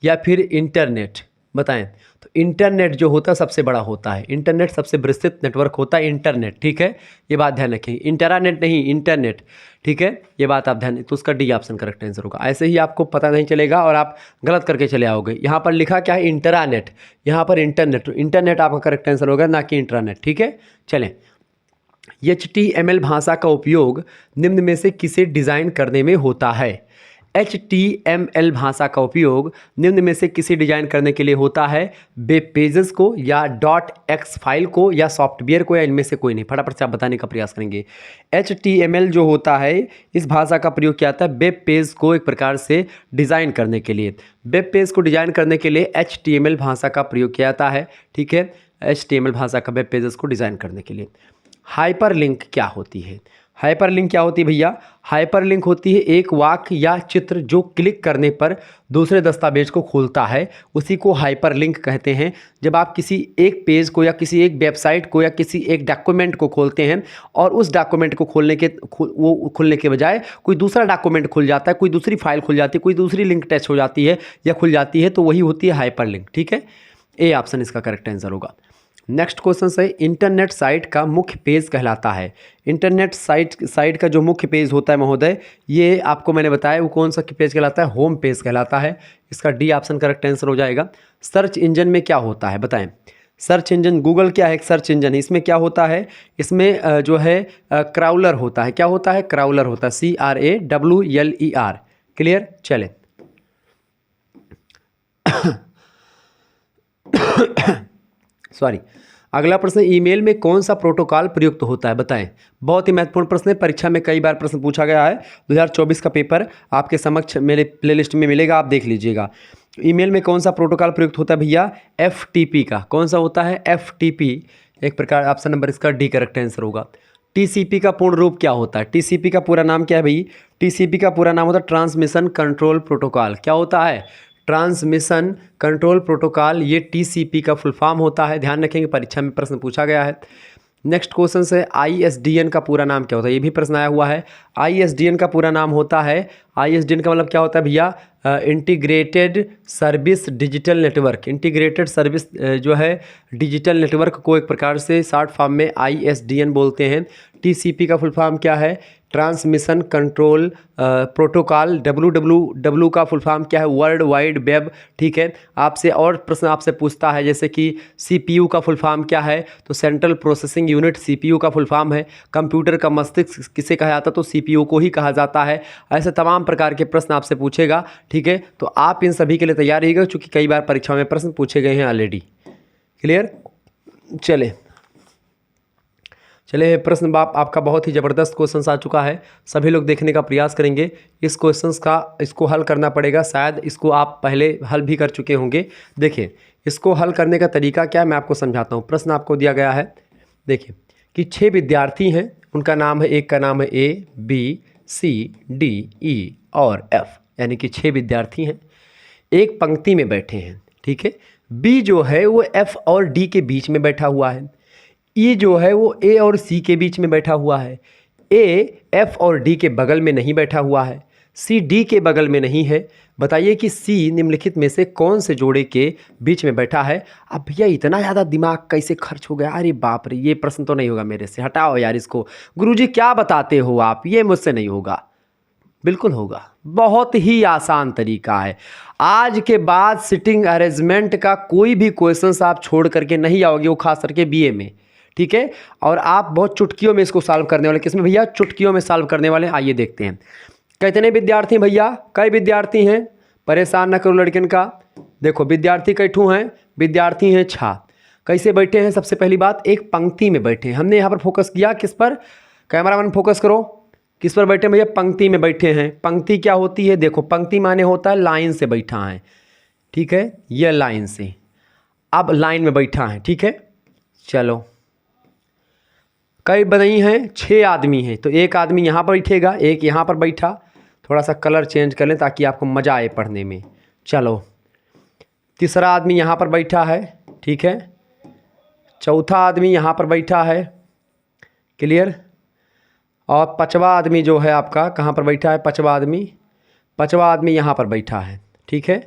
या फिर इंटरनेट, बताएं। तो इंटरनेट जो होता है सबसे बड़ा होता है, इंटरनेट सबसे विस्तृत नेटवर्क होता है, इंटरनेट, ठीक है। ये बात ध्यान रखेंगे, इंटरानेट नहीं, इंटरनेट, ठीक है। ये बात आप ध्यान, तो उसका डी ऑप्शन करेक्ट आंसर होगा। ऐसे ही आपको पता नहीं चलेगा और आप गलत करके चले आओगे। यहाँ पर लिखा क्या है, इंटरानेट, यहाँ पर इंटरनेट, इंटरनेट आपका करेक्ट आंसर होगा, ना कि इंटरानेट, ठीक है। चलें, HTML भाषा का उपयोग निम्न में से किसे डिज़ाइन करने में होता है? HTML भाषा का उपयोग निम्न में से किसी डिजाइन करने के लिए होता है? वेब पेजेस को, या .x फाइल को, या सॉफ्टवेयर को, या इनमें से कोई नहीं? फटाफट से आप बताने का प्रयास करेंगे। HTML जो होता है, इस भाषा का प्रयोग किया जाता है वेब पेज को एक प्रकार से डिज़ाइन करने के लिए। वेब पेज को डिज़ाइन करने के लिए HTML भाषा का प्रयोग किया जाता है, ठीक है। HTML भाषा का वेब पेजेस को डिज़ाइन करने के लिए। हाइपरलिंक क्या होती है? हाइपरलिंक क्या होती है भैया? हाइपरलिंक होती है एक वाक्य या चित्र जो क्लिक करने पर दूसरे दस्तावेज को खोलता है, उसी को हाइपरलिंक कहते हैं। जब आप किसी एक पेज को, या किसी एक वेबसाइट को, या किसी एक डॉक्यूमेंट को खोलते हैं और उस डॉक्यूमेंट को खोलने के बजाय कोई दूसरा डॉक्यूमेंट खुल जाता है, कोई दूसरी फाइल खुल जाती है, कोई दूसरी लिंक टच हो जाती है या खुल जाती है, तो वही होती है हाइपरलिंक, ठीक है। ए ऑप्शन इसका करेक्ट आंसर होगा। नेक्स्ट क्वेश्चन है, इंटरनेट साइट का मुख्य पेज कहलाता है। इंटरनेट साइट का जो मुख्य पेज होता है महोदय, ये आपको मैंने बताया वो कौन सा पेज कहलाता है? होम पेज कहलाता है। इसका डी ऑप्शन करेक्ट आंसर हो जाएगा। सर्च इंजन में क्या होता है, बताएं। सर्च इंजन, गूगल क्या है? एक सर्च इंजन है। इसमें क्या होता है? इसमें जो है क्राउलर होता है। क्या होता है? क्राउलर होता है, CRAWLER। क्लियर? चले सॉरी। अगला प्रश्न, ईमेल में कौन सा प्रोटोकॉल प्रयुक्त होता है, बताएं। बहुत ही महत्वपूर्ण प्रश्न है, परीक्षा में कई बार प्रश्न पूछा गया है। 2024 का पेपर आपके समक्ष मेरे प्लेलिस्ट में मिलेगा, आप देख लीजिएगा। ईमेल में कौन सा प्रोटोकॉल प्रयुक्त होता है भैया? FTP का। कौन सा होता है? FTP। एक प्रकार ऑप्शन नंबर इसका डी करेक्ट आंसर होगा। TCP का पूर्ण रूप क्या होता है? TCP का पूरा नाम क्या है भाई? TCP का पूरा नाम होता है ट्रांसमिशन कंट्रोल प्रोटोकॉल। क्या होता है? ट्रांसमिशन कंट्रोल प्रोटोकॉल, ये TCP का फुल फॉर्म होता है। ध्यान रखेंगे, परीक्षा में प्रश्न पूछा गया है। नेक्स्ट क्वेश्चन है, ISDN का पूरा नाम क्या होता है? ये भी प्रश्न आया हुआ है। ISDN का पूरा नाम होता है, ISDN का मतलब क्या होता है भैया? Integrated service digital network. Integrated service जो है डिजिटल नेटवर्क को एक प्रकार से शॉर्ट फॉर्म में ISDN बोलते हैं। TCP का फुल फॉर्म क्या है? Transmission control protocol. WWW का फुल फॉर्म क्या है? वर्ल्ड वाइड वेब, ठीक है। आपसे और प्रश्न आपसे पूछता है, जैसे कि CPU का फुल फॉर्म क्या है? तो सेंट्रल प्रोसेसिंग यूनिट CPU का फुल फॉर्म है। कंप्यूटर का मस्तिष्क किसे कहा जाता है? तो CPU को ही कहा जाता है। ऐसे तमाम प्रकार के प्रश्न आपसे पूछेगा, ठीक है। तो आप इन सभी के लिए तैयार रहिएगा, क्योंकि कई बार परीक्षा में प्रश्न पूछे गए हैं ऑलरेडी। क्लियर? चले, चलिए प्रश्न आपका बहुत ही ज़बरदस्त क्वेश्चन आ चुका है, सभी लोग देखने का प्रयास करेंगे। इस क्वेश्चन का इसको हल करना पड़ेगा, शायद इसको आप पहले हल भी कर चुके होंगे। देखिए इसको हल करने का तरीका क्या है मैं आपको समझाता हूँ। प्रश्न आपको दिया गया है, देखिए कि 6 विद्यार्थी हैं, उनका नाम है, एक का नाम है A B C D E और F, यानी कि 6 विद्यार्थी हैं, एक पंक्ति में बैठे हैं, ठीक है। B जो है वो F और D के बीच में बैठा हुआ है, E जो है वो A और C के बीच में बैठा हुआ है, A F और D के बगल में नहीं बैठा हुआ है, C D के बगल में नहीं है। बताइए कि C निम्नलिखित में से कौन से जोड़े के बीच में बैठा है। अब भैया इतना ज़्यादा दिमाग कैसे खर्च हो गया, अरे बाप रे, ये प्रश्न तो नहीं होगा मेरे से, हटाओ यार इसको। गुरुजी क्या बताते हो आप, ये मुझसे नहीं होगा। बिल्कुल होगा, बहुत ही आसान तरीका है। आज के बाद सिटिंग अरेंजमेंट का कोई भी क्वेश्चंस आप छोड़ करके नहीं आओगे, वो खास करके बीए में, ठीक है। और आप बहुत चुटकियों में इसको सॉल्व करने वाले, किसमें भैया, चुटकियों में सॉल्व करने वाले। आइए देखते हैं कितने विद्यार्थी भैया, कई विद्यार्थी हैं, परेशान न करो लड़किन का। देखो विद्यार्थी कैठू हैं, विद्यार्थी हैं 6। कैसे बैठे हैं, सबसे पहली बात एक पंक्ति में बैठे हैं। हमने यहाँ पर फोकस किया किस पर, कैमरामैन फोकस करो, किस पर बैठे भैया, पंक्ति में बैठे हैं। पंक्ति क्या होती है, देखो पंक्ति माने होता है लाइन से बैठा है, ठीक है, यह लाइन से, अब लाइन में बैठा है, ठीक है। चलो कई बनाई हैं, 6 आदमी हैं, तो एक आदमी यहाँ पर बैठेगा, एक यहाँ पर बैठा। थोड़ा सा कलर चेंज कर लें ताकि आपको मज़ा आए पढ़ने में। चलो तीसरा आदमी यहाँ पर बैठा है, ठीक है, चौथा आदमी यहाँ पर बैठा है, क्लियर। और 5वां आदमी जो है आपका कहाँ पर बैठा है, 5वां आदमी यहाँ पर बैठा है, ठीक है।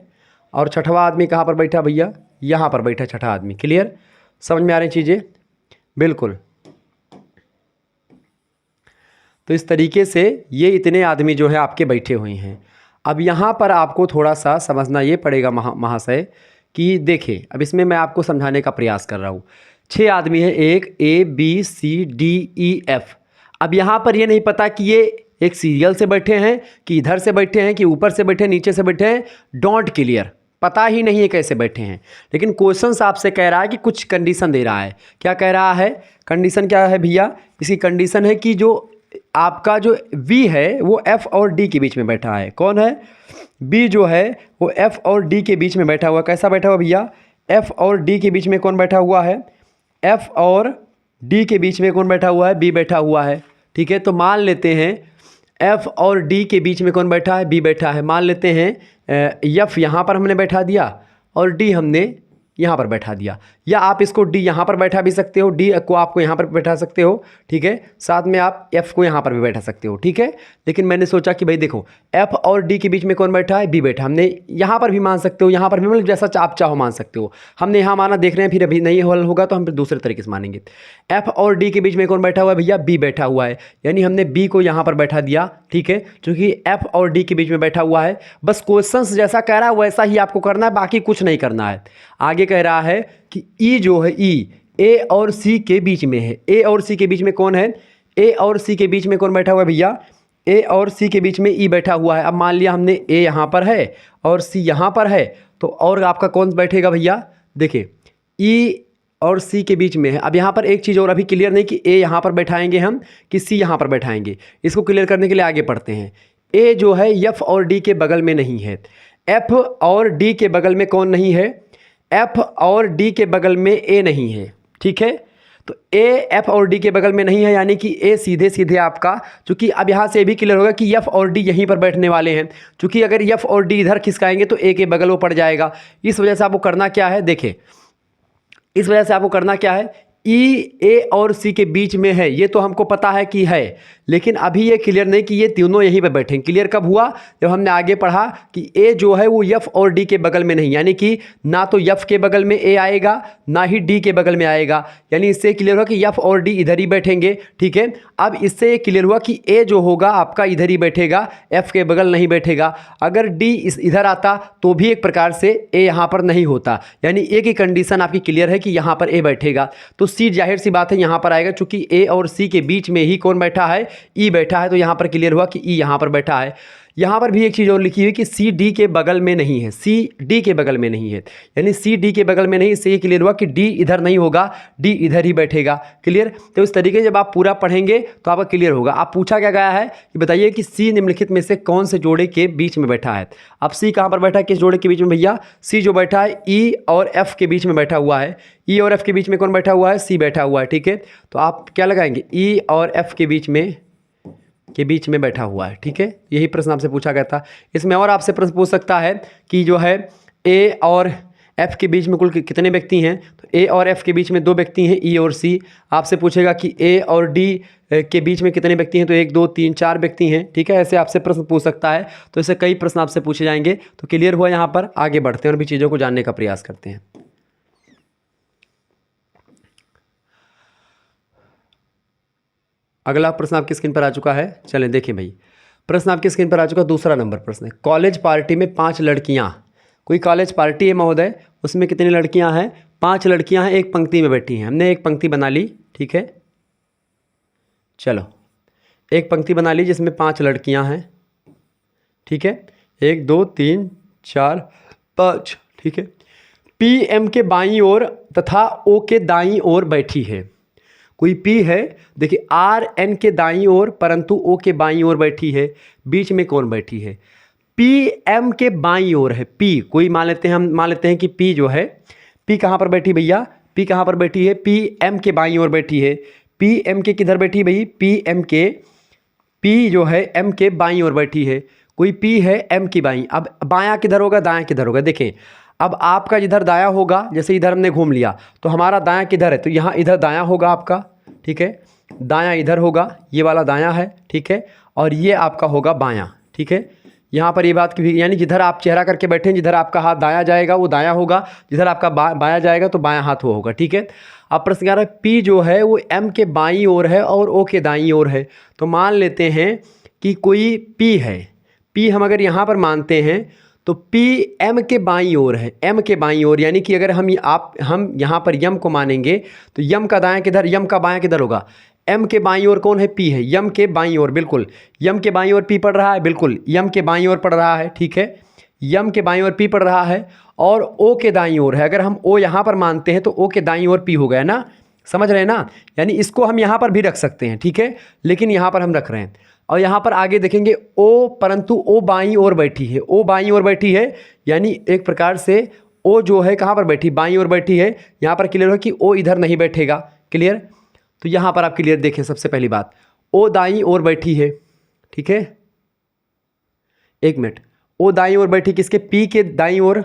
और 6वां आदमी कहाँ पर बैठा भैया, यहाँ पर बैठा 6ठा आदमी, क्लियर। समझ में आ रही चीज़ें, बिल्कुल। तो इस तरीके से ये इतने आदमी जो है आपके बैठे हुए हैं। अब यहाँ पर आपको थोड़ा सा समझना ये पड़ेगा महाशय कि देखिए, अब इसमें मैं आपको समझाने का प्रयास कर रहा हूँ। 6 आदमी हैं, एक A B C D E F। अब यहाँ पर ये नहीं पता कि ये एक सीरियल से बैठे हैं कि इधर से बैठे हैं कि ऊपर से बैठे हैं, नीचे से बैठे हैं, डोंट क्लियर, पता ही नहीं है कैसे बैठे हैं। लेकिन क्वेश्चन आपसे कह रहा है कि कुछ कंडीशन दे रहा है। क्या कह रहा है, कंडीशन क्या है भैया, इसकी कंडीशन है कि जो आपका जो V है वो F और D के बीच में बैठा है। कौन है, B जो है वो F और D के बीच में बैठा हुआ। कैसा बैठा हुआ भैया, F और D के बीच में कौन बैठा हुआ है, F और D के बीच में कौन बैठा हुआ है, B बैठा हुआ है, ठीक है। तो मान लेते हैं F और D के बीच में कौन बैठा है, B बैठा है। मान लेते हैं F यहाँ पर हमने बैठा दिया और D हमने यहाँ पर बैठा दिया, या आप इसको D यहाँ पर बैठा भी सकते हो, D को आपको यहाँ पर बैठा सकते हो, ठीक है। साथ में आप F को यहाँ पर भी बैठा सकते हो, ठीक है। लेकिन मैंने सोचा कि भाई देखो F और D के बीच में कौन बैठा है, B बैठा। हमने यहाँ पर भी मान सकते हो, यहाँ पर भी, मतलब जैसा आप चाहो मान सकते हो। हमने यहाँ माना, देख रहे हैं, फिर अभी नहीं हल होगा तो हम फिर दूसरे तरीके से मानेंगे। F और D के बीच में कौन बैठा हुआ है भैया, B बैठा हुआ है, यानी हमने B को यहाँ पर बैठा दिया, ठीक है, क्योंकि F और D के बीच में बैठा हुआ है। बस क्वेश्चन जैसा कह रहा है वैसा ही आपको करना है, बाकी कुछ नहीं करना है। आगे कह रहा है कि E जो है, E A और C के बीच में है। A और C के बीच में कौन है, A और C के बीच में कौन बैठा हुआ है भैया, A और C के बीच में E बैठा हुआ है। अब मान लिया हमने A यहाँ पर है और C यहाँ पर है, तो और आपका कौन बैठेगा भैया, देखिए E और C के बीच में है। अब यहाँ पर एक चीज़ और अभी क्लियर नहीं कि A यहाँ पर बैठाएंगे हम कि C यहाँ पर बैठाएंगे। इसको क्लियर करने के लिए आगे पढ़ते हैं। A जो है F और D के बगल में नहीं है, F और D के बगल में कौन नहीं है, F और D के बगल में A नहीं है, ठीक है। तो A F और D के बगल में नहीं है, यानी कि A सीधे सीधे आपका, चूंकि अब यहाँ से भी क्लियर होगा कि F और D यहीं पर बैठने वाले हैं। चूंकि अगर F और D इधर खिसकाएंगे तो A के बगल वो पड़ जाएगा। इस वजह से आपको करना क्या है, देखें, इस वजह से आपको करना क्या है, E A और C के बीच में है, ये तो हमको पता है कि है, लेकिन अभी ये क्लियर नहीं कि ये तीनों यहीं पर बैठे हैं। क्लियर कब हुआ, जब हमने आगे पढ़ा कि A जो है वो F और D के बगल में नहीं, यानी कि ना तो F के बगल में A आएगा ना ही D के बगल में आएगा। यानी इससे क्लियर हुआ कि F और D इधर ही बैठेंगे, ठीक है। अब इससे ये क्लियर हुआ कि A जो होगा आपका इधर ही बैठेगा, F के बगल नहीं बैठेगा। अगर D इधर आता तो भी एक प्रकार से A यहाँ पर नहीं होता, यानी एक ही कंडीशन आपकी क्लियर है कि यहाँ पर A बैठेगा। तो C जाहिर सी बात है यहाँ पर आएगा, चूंकि A और C के बीच में ही कौन बैठा है, E बैठा है, तो यहाँ पर क्लियर हुआ कि E यहाँ पर बैठा है। यहाँ पर भी एक चीज़ और लिखी हुई कि सी डी के बगल में नहीं है, सी डी के बगल में नहीं है, यानी सी डी के बगल में नहीं, इससे ये क्लियर हुआ कि डी इधर नहीं होगा, डी इधर ही बैठेगा। क्लियर। तो इस तरीके से जब आप पूरा पढ़ेंगे तो आपका क्लियर होगा। आप पूछा क्या गया है कि बताइए कि सी निम्नलिखित में से कौन से जोड़े के बीच में बैठा है। अब सी कहाँ पर बैठा है, किस जोड़े के बीच में भैया? सी जो बैठा है ई और एफ के बीच में बैठा हुआ है। ई और एफ के बीच में कौन बैठा हुआ है? सी बैठा हुआ है। ठीक है, तो आप क्या लगाएंगे? ई और एफ के बीच में बैठा हुआ है। ठीक है, यही प्रश्न आपसे पूछा गया था। इसमें और आपसे प्रश्न पूछ सकता है कि जो है ए और एफ के बीच में कुल कितने व्यक्ति हैं, तो ए और एफ के बीच में 2 व्यक्ति हैं, ई और सी। आपसे पूछेगा कि ए और डी के बीच में कितने व्यक्ति हैं, तो 1 2 3 4 व्यक्ति हैं। ठीक है, ऐसे आपसे प्रश्न पूछ सकता है। तो ऐसे कई प्रश्न आपसे पूछे जाएंगे। तो क्लियर हुआ। यहाँ पर आगे बढ़ते हैं और भी चीज़ों को जानने का प्रयास करते हैं। अगला प्रश्न आपकी स्क्रीन पर आ चुका है। चलें देखें भाई, प्रश्न आपकी स्क्रीन पर आ चुका है। दूसरा नंबर प्रश्न है, कॉलेज पार्टी में 5 लड़कियां, कोई कॉलेज पार्टी है महोदय, उसमें कितनी लड़कियां हैं? 5 लड़कियां हैं, एक पंक्ति में बैठी हैं। हमने एक पंक्ति बना ली। ठीक है, चलो एक पंक्ति बना ली जिसमें 5 लड़कियां हैं। ठीक है, 1 2 3 4 5। ठीक है, पी एम के बाईं ओर तथा ओ के दाईं ओर बैठी है। कोई पी है, देखिए आर एन के दाईं ओर परंतु ओ के बाईं ओर बैठी है। बीच में कौन बैठी है? पी एम के बाईं ओर है। पी कोई मान लेते हैं, हम मान लेते हैं कि पी जो है, पी कहाँ पर बैठी भैया? पी कहाँ पर बैठी है? पी एम के बाईं ओर बैठी है। पी एम के किधर बैठी भाई? पी एम के, पी जो है एम के बाईं ओर बैठी है। कोई पी है एम की बाईं। अब बायां किधर होगा, दायां किधर होगा? देखें, अब आपका जिधर दायां होगा, जैसे इधर हमने घूम लिया तो हमारा दायां किधर है, तो यहाँ इधर दायां होगा आपका। ठीक है, दायां इधर होगा, ये वाला दायां है। ठीक है, और ये आपका होगा बायां। ठीक है, यहाँ पर ये बात की भी, यानी जिधर आप चेहरा करके बैठे हैं, जिधर आपका हाथ दायां जाएगा वो दायां होगा, जिधर आपका बायां जाएगा तो बायां हाथ वो होगा। ठीक है, अब प्रश्न कह रहा है पी जो है वो एम के बाईं ओर है और ओ के दाईं ओर है। तो मान लेते हैं कि कोई पी है। पी हम अगर यहाँ पर मानते हैं तो पी एम के बाईं ओर है, एम के बाईं ओर, यानी कि अगर हम यहाँ पर यम को मानेंगे तो यम का दायां किधर, यम का बायां किधर होगा? एम के बाईं ओर कौन है? पी है। यम के बाईं ओर, बिल्कुल यम के बाईं ओर पी पड़ रहा है, बिल्कुल यम के बाईं ओर पड़ रहा है। ठीक है, यम के बाईं ओर पी पड़ रहा है और ओ के दाईं ओर है। अगर हम ओ यहाँ पर मानते हैं तो ओ के दाईं ओर पी हो गया ना, समझ रहे हैं ना? यानी इसको हम यहाँ पर भी रख सकते हैं। ठीक है, लेकिन यहाँ पर हम रख रहे हैं। और यहाँ पर आगे देखेंगे ओ, परंतु ओ बाईं ओर बैठी है। ओ बाईं ओर बैठी है, यानी एक प्रकार से ओ जो है कहाँ पर बैठी? बाईं ओर बैठी है। यहाँ पर क्लियर हो कि ओ इधर नहीं बैठेगा। क्लियर, तो यहाँ पर आप क्लियर देखें। सबसे पहली बात, ओ दाईं ओर बैठी है। ठीक है, एक मिनट, ओ दाईं ओर बैठी किसके? पी के दाईं ओर।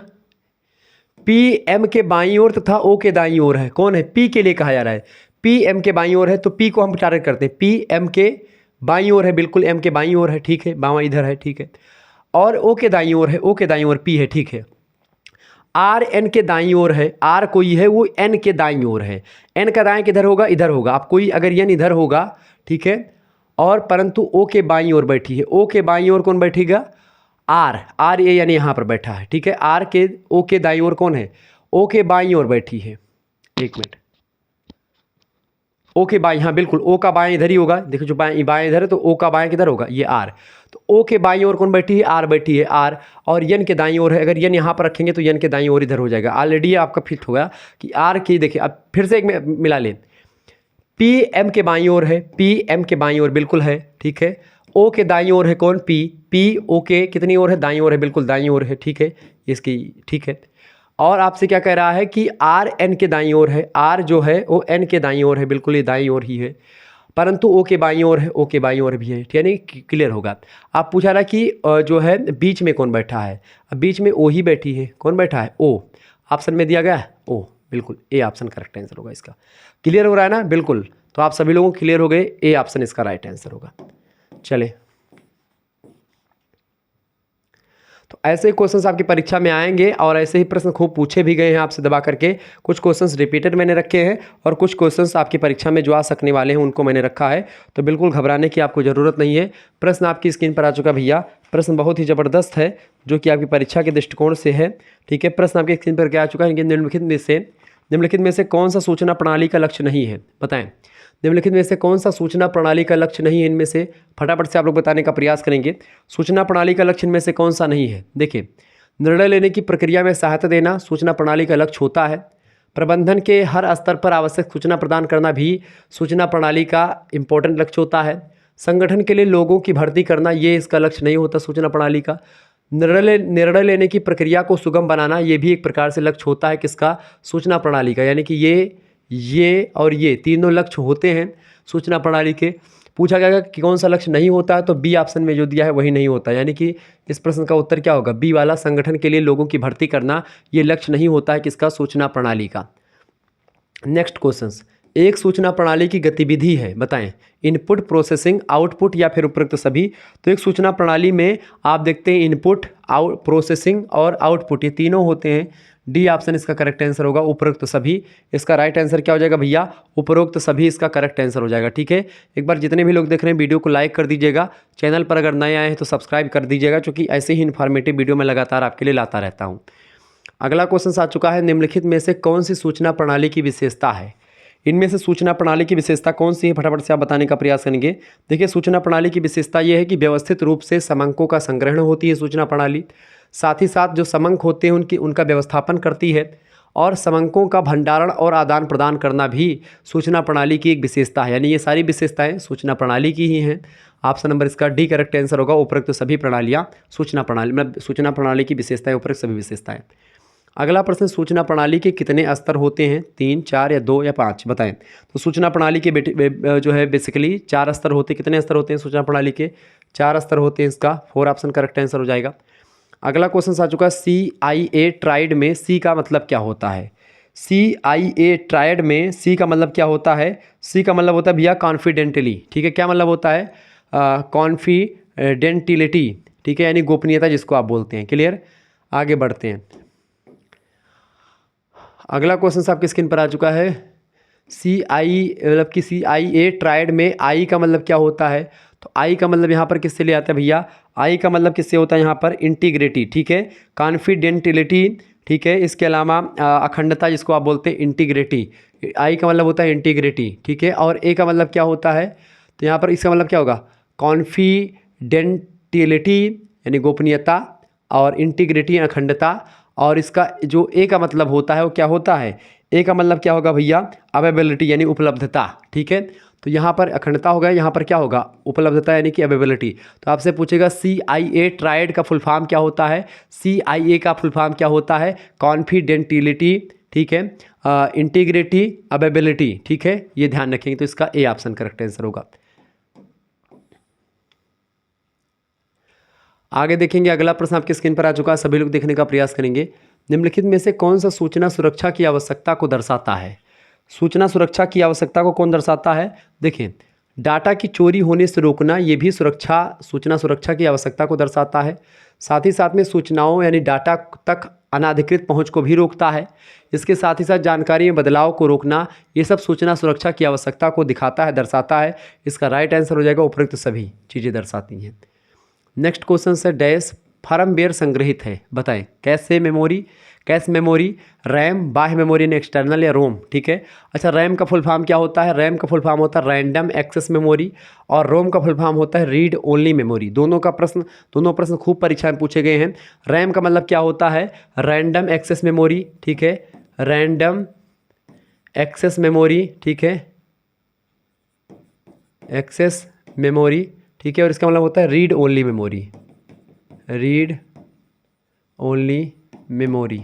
पी एम के बाईं ओर तथा ओ के दाईं ओर है। कौन है? पी के लिए कहा जा रहा है। पी एम के बाईं ओर है तो पी को हम टारगेट करते हैं। पी एम के बाईं ओर है, बिल्कुल एम के बाईं ओर है। ठीक है, बावां इधर है। ठीक है, और ओ के दाईं ओर है, ओ के दाईं ओर पी है। ठीक है, आर एन के दाईं ओर है। आर कोई है वो एन के दाईं ओर है। एन का दाएं किधर होगा? इधर होगा। आप कोई अगर एन इधर होगा, ठीक है, और परंतु ओ के बाईं ओर बैठी है। ओ के बाईं ओर कौन बैठेगा? आर। आर ए यानी यहाँ पर बैठा है। ठीक है, आर के ओ के दाईं ओर कौन है? ओ के बाईं ओर बैठी है। एक मिनट, ओ के बाएं, हाँ बिल्कुल ओ का बाएं इधर ही होगा। देखो जो बाएं इधर है तो ओ का बाएं किधर होगा? ये आर। तो ओ के बाईं ओर कौन बैठी है? आर बैठी है, आर। और यन के दाईं ओर है। अगर यन यहाँ पर रखेंगे तो यन के दाईं ओर इधर हो जाएगा। ऑलरेडी ये आपका फिट हो गया कि आर की, देखिए अब फिर से एक मिला लें। पी एम के बाईं ओर है, पी एम के बाईं ओर बिल्कुल है। ठीक है, ओ के दाईं ओर है कौन? पी। पी ओ के कितनी ओर है? दाईं ओर है, बिल्कुल दाईं ओर है। ठीक है, इसकी ठीक है। और आपसे क्या कह रहा है कि आर एन के दाईं ओर है। आर जो है वो एन के दाईं ओर है, बिल्कुल ये दाईं ओर ही है, परंतु ओ के बाईं ओर है, ओ के बाईं ओर भी है। ठीक है, नहीं क्लियर होगा। आप पूछा रहा कि जो है बीच में कौन बैठा है? अब बीच में ओ ही बैठी है। कौन बैठा है? ओ। ऑप्शन में दिया गया है ओ, बिल्कुल ए ऑप्शन करेक्ट आंसर होगा इसका। क्लियर हो रहा है ना? बिल्कुल, तो आप सभी लोगों को क्लियर हो गए, ए ऑप्शन इसका राइट आंसर होगा। चले, तो ऐसे ही क्वेश्चंस आपकी परीक्षा में आएंगे और ऐसे ही प्रश्न खूब पूछे भी गए हैं आपसे दबा करके। कुछ क्वेश्चंस रिपीटेड मैंने रखे हैं और कुछ क्वेश्चंस आपकी परीक्षा में जो आ सकने वाले हैं उनको मैंने रखा है। तो बिल्कुल घबराने की आपको ज़रूरत नहीं है। प्रश्न आपकी स्क्रीन पर आ चुका भैया। प्रश्न बहुत ही ज़बरदस्त है जो कि आपकी परीक्षा के दृष्टिकोण से है। ठीक है, प्रश्न आपकी स्क्रीन पर क्या आ चुका है कि निम्नलिखित में से निम्नलिखित में से कौन सा सूचना प्रणाली का लक्ष्य नहीं है, बताएं। निम्नलिखित में से कौन सा सूचना प्रणाली का लक्ष्य नहीं है, इनमें से फटाफट से आप लोग बताने का प्रयास करेंगे। सूचना प्रणाली का लक्ष्य इनमें से कौन सा नहीं है। देखिए, निर्णय लेने की प्रक्रिया में सहायता देना सूचना प्रणाली का लक्ष्य होता है। प्रबंधन के हर स्तर पर आवश्यक सूचना प्रदान करना भी सूचना प्रणाली का इम्पोर्टेंट लक्ष्य होता है। संगठन के लिए लोगों की भर्ती करना, ये इसका लक्ष्य नहीं होता सूचना प्रणाली का। निर्णय लेने की प्रक्रिया को सुगम बनाना, ये भी एक प्रकार से लक्ष्य होता है किसका, सूचना प्रणाली का। यानी कि ये और ये तीनों लक्ष्य होते हैं सूचना प्रणाली के। पूछा गया कि कौन सा लक्ष्य नहीं होता है, तो बी ऑप्शन में जो दिया है वही नहीं होता। यानी कि इस प्रश्न का उत्तर क्या होगा, बी वाला, संगठन के लिए लोगों की भर्ती करना, ये लक्ष्य नहीं होता है किसका, सूचना प्रणाली का। नेक्स्ट क्वेश्चन, एक सूचना प्रणाली की गतिविधि है, बताएं। इनपुट, प्रोसेसिंग, आउटपुट या फिर उपरोक्त सभी। तो एक सूचना प्रणाली में आप देखते हैं इनपुट, प्रोसेसिंग और आउटपुट, ये तीनों होते हैं। डी ऑप्शन इसका करेक्ट आंसर होगा, उपरोक्त सभी। इसका राइट आंसर क्या हो जाएगा भैया, उपरोक्त सभी इसका करेक्ट आंसर हो जाएगा। ठीक है, एक बार जितने भी लोग देख रहे हैं वीडियो को लाइक कर दीजिएगा। चैनल पर अगर नए आए हैं तो सब्सक्राइब कर दीजिएगा, क्योंकि ऐसे ही इन्फॉर्मेटिव वीडियो मैं लगातार आपके लिए लाता रहता हूँ। अगला क्वेश्चन आ चुका है, निम्नलिखित में से कौन सी सूचना प्रणाली की विशेषता है। इनमें से सूचना प्रणाली की विशेषता कौन सी है, फटाफट से आप बताने का प्रयास करेंगे। देखिए, सूचना प्रणाली की विशेषता यह है कि व्यवस्थित रूप से समंकों का संग्रहण होती है सूचना प्रणाली। साथ ही साथ जो समंक होते हैं उनका व्यवस्थापन करती है, और समंकों का भंडारण और आदान प्रदान करना भी सूचना प्रणाली की एक विशेषता है। यानी ये सारी विशेषताएं सूचना प्रणाली की ही हैं। ऑप्शन नंबर इसका डी करेक्ट आंसर होगा, उपरोक्त सभी प्रणालियाँ सूचना प्रणाली, मतलब सूचना प्रणाली की विशेषताएं, उपरोक्त सभी विशेषताएं। अगला प्रश्न, सूचना प्रणाली के कितने स्तर होते हैं, 3, 4 या 2 या 5, बताएं। तो सूचना प्रणाली के जो है बेसिकली 4 स्तर होते हैं। कितने स्तर होते हैं सूचना प्रणाली के, 4 स्तर होते हैं। इसका 4 ऑप्शन करेक्ट आंसर हो जाएगा। अगला क्वेश्चन आ चुका है, CIA ट्राइड में सी का मतलब क्या होता है। CIA ट्राइड में सी का मतलब क्या होता है। सी का मतलब होता है भैया कॉन्फिडेंटली। ठीक है, क्या मतलब होता है, कॉन्फिडेंटिलिटी। ठीक है, यानी गोपनीयता जिसको आप बोलते हैं। क्लियर, आगे बढ़ते हैं। अगला क्वेश्चन आपकी स्क्रीन पर आ चुका है, मतलब कि CIA ट्राइड में आई का मतलब क्या होता है। तो आई का मतलब यहाँ पर किससे ले आता है भैया, आई का मतलब किससे होता है यहाँ पर, इंटीग्रिटी। ठीक है, कॉन्फिडेंटिलिटी। ठीक है, इसके अलावा अखंडता जिसको आप बोलते हैं इंटीग्रिटी। आई का मतलब होता है इंटीग्रिटी। ठीक है, और ए का मतलब क्या होता है, तो यहाँ पर इसका मतलब क्या होगा, कॉन्फिडेंटिलिटी यानी गोपनीयता, और इंटीग्रिटी अखंडता। और इसका जो ए का मतलब होता है वो क्या होता है, ए का मतलब क्या होगा भैया, अवेलेबिलिटी यानी उपलब्धता। ठीक है, तो यहाँ पर अखंडता होगा, यहाँ पर क्या होगा, उपलब्धता यानी कि अवेलेबिलिटी। तो आपसे पूछेगा CIA ट्राइड का फुल फॉर्म क्या होता है। CIA का फुल फॉर्म क्या होता है, कॉन्फिडेंटिलिटी। ठीक है, इंटीग्रिटी, अवेलेबिलिटी। ठीक है, ये ध्यान रखेंगे। तो इसका ए ऑप्शन करेक्ट आंसर होगा। आगे देखेंगे, अगला प्रश्न आपकी स्क्रीन पर आ चुका है, सभी लोग देखने का प्रयास करेंगे। निम्नलिखित में से कौन सा सूचना सुरक्षा की आवश्यकता को दर्शाता है। सूचना सुरक्षा की आवश्यकता को कौन दर्शाता है। देखिए, डाटा की चोरी होने से रोकना, ये भी सूचना सुरक्षा की आवश्यकता को दर्शाता है। साथ ही साथ में सूचनाओं यानी डाटा तक अनाधिकृत पहुंच को भी रोकता है। इसके साथ ही साथ जानकारी में बदलाव को रोकना, ये सब सूचना सुरक्षा की आवश्यकता को दिखाता है, दर्शाता है। इसका राइट आंसर हो जाएगा, उपरोक्त सभी चीज़ें दर्शाती हैं। नेक्स्ट क्वेश्चन से, डैश फर्मवेयर संग्रहित है, बताएं। कैश मेमोरी, रैम, बाह्य मेमोरी यानी एक्सटर्नल, या रोम। ठीक है, अच्छा, रैम का फुल फॉर्म क्या होता है। रैम का फुल फॉर्म होता है रैंडम एक्सेस मेमोरी, और रोम का फुल फॉर्म होता है रीड ओनली मेमोरी। दोनों प्रश्न खूब परीक्षा में पूछे गए हैं। रैम का मतलब क्या होता है, रैंडम एक्सेस मेमोरी। ठीक है, रैंडम एक्सेस मेमोरी। ठीक है, एक्सेस मेमोरी। ठीक है, और इसका मतलब होता है read only memory, read only memory.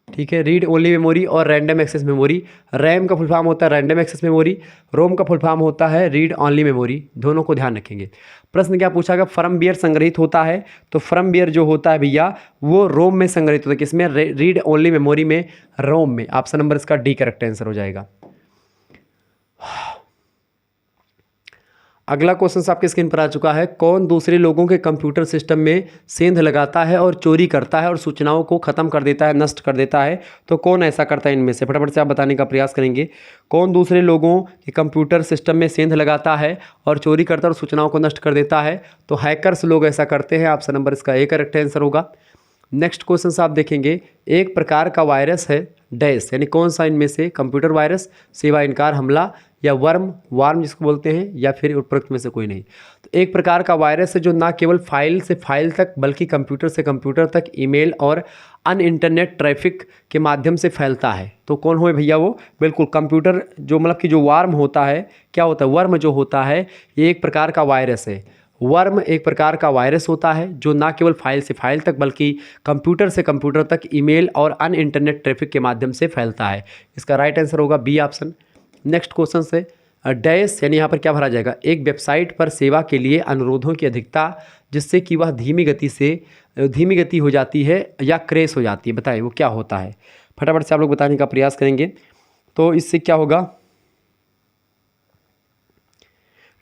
ठीक है, रीड ओनली मेमोरी और रैंडम एक्सेस मेमोरी। रैम का फुल फॉर्म होता है रैंडम एक्सेस मेमोरी, रोम का फुल फॉर्म होता है रीड ओनली मेमोरी। दोनों को ध्यान रखेंगे। प्रश्न क्या पूछा गया, फर्मवेयर संग्रहित होता है। तो फर्मवेयर जो होता है भैया वो रोम में संग्रहित होता है। किसमें, रीड ओनली मेमोरी में, रोम में। ऑप्शन नंबर इसका डी करेक्ट आंसर हो जाएगा। अगला क्वेश्चन आपके स्क्रीन पर आ चुका है, कौन दूसरे लोगों के कंप्यूटर सिस्टम में सेंध लगाता है और चोरी करता है और सूचनाओं को खत्म कर देता है, नष्ट कर देता है। तो कौन ऐसा करता है इनमें से, फटाफट से आप बताने का प्रयास करेंगे। कौन दूसरे लोगों के कंप्यूटर सिस्टम में सेंध लगाता है और चोरी करता है और सूचनाओं को नष्ट कर देता है। तो हैकर्स लोग ऐसा करते हैं। ऑप्शन नंबर इसका ए करेक्ट आंसर होगा। नेक्स्ट क्वेश्चन आप देखेंगे, एक प्रकार का वायरस है डैश यानी कौन सा इनमें से, कंप्यूटर वायरस, सेवा इनकार हमला, या वार्म जिसको बोलते हैं, या फिर उपरोक्त में से कोई नहीं। तो एक प्रकार का वायरस है जो ना केवल फाइल से फाइल तक बल्कि कंप्यूटर से कंप्यूटर तक ईमेल और अन इंटरनेट ट्रैफिक के माध्यम से फैलता है। तो कौन हो भैया वो, बिल्कुल कंप्यूटर जो मतलब कि जो वार्म होता है, क्या होता है, वर्म जो होता है ये एक प्रकार का वायरस है। वर्म एक प्रकार का वायरस होता है जो ना केवल फाइल से फाइल तक बल्कि कंप्यूटर से कंप्यूटर तक ईमेल और अन इंटरनेट ट्रैफिक के माध्यम से फैलता है। इसका राइट आंसर होगा बी ऑप्शन। नेक्स्ट क्वेश्चन से डैश यानी यहाँ पर क्या भरा जाएगा, एक वेबसाइट पर सेवा के लिए अनुरोधों की अधिकता जिससे कि वह धीमी गति हो जाती है या क्रैश हो जाती है, बताइए वो क्या होता है। फटाफट से आप लोग बताने का प्रयास करेंगे। तो इससे क्या होगा,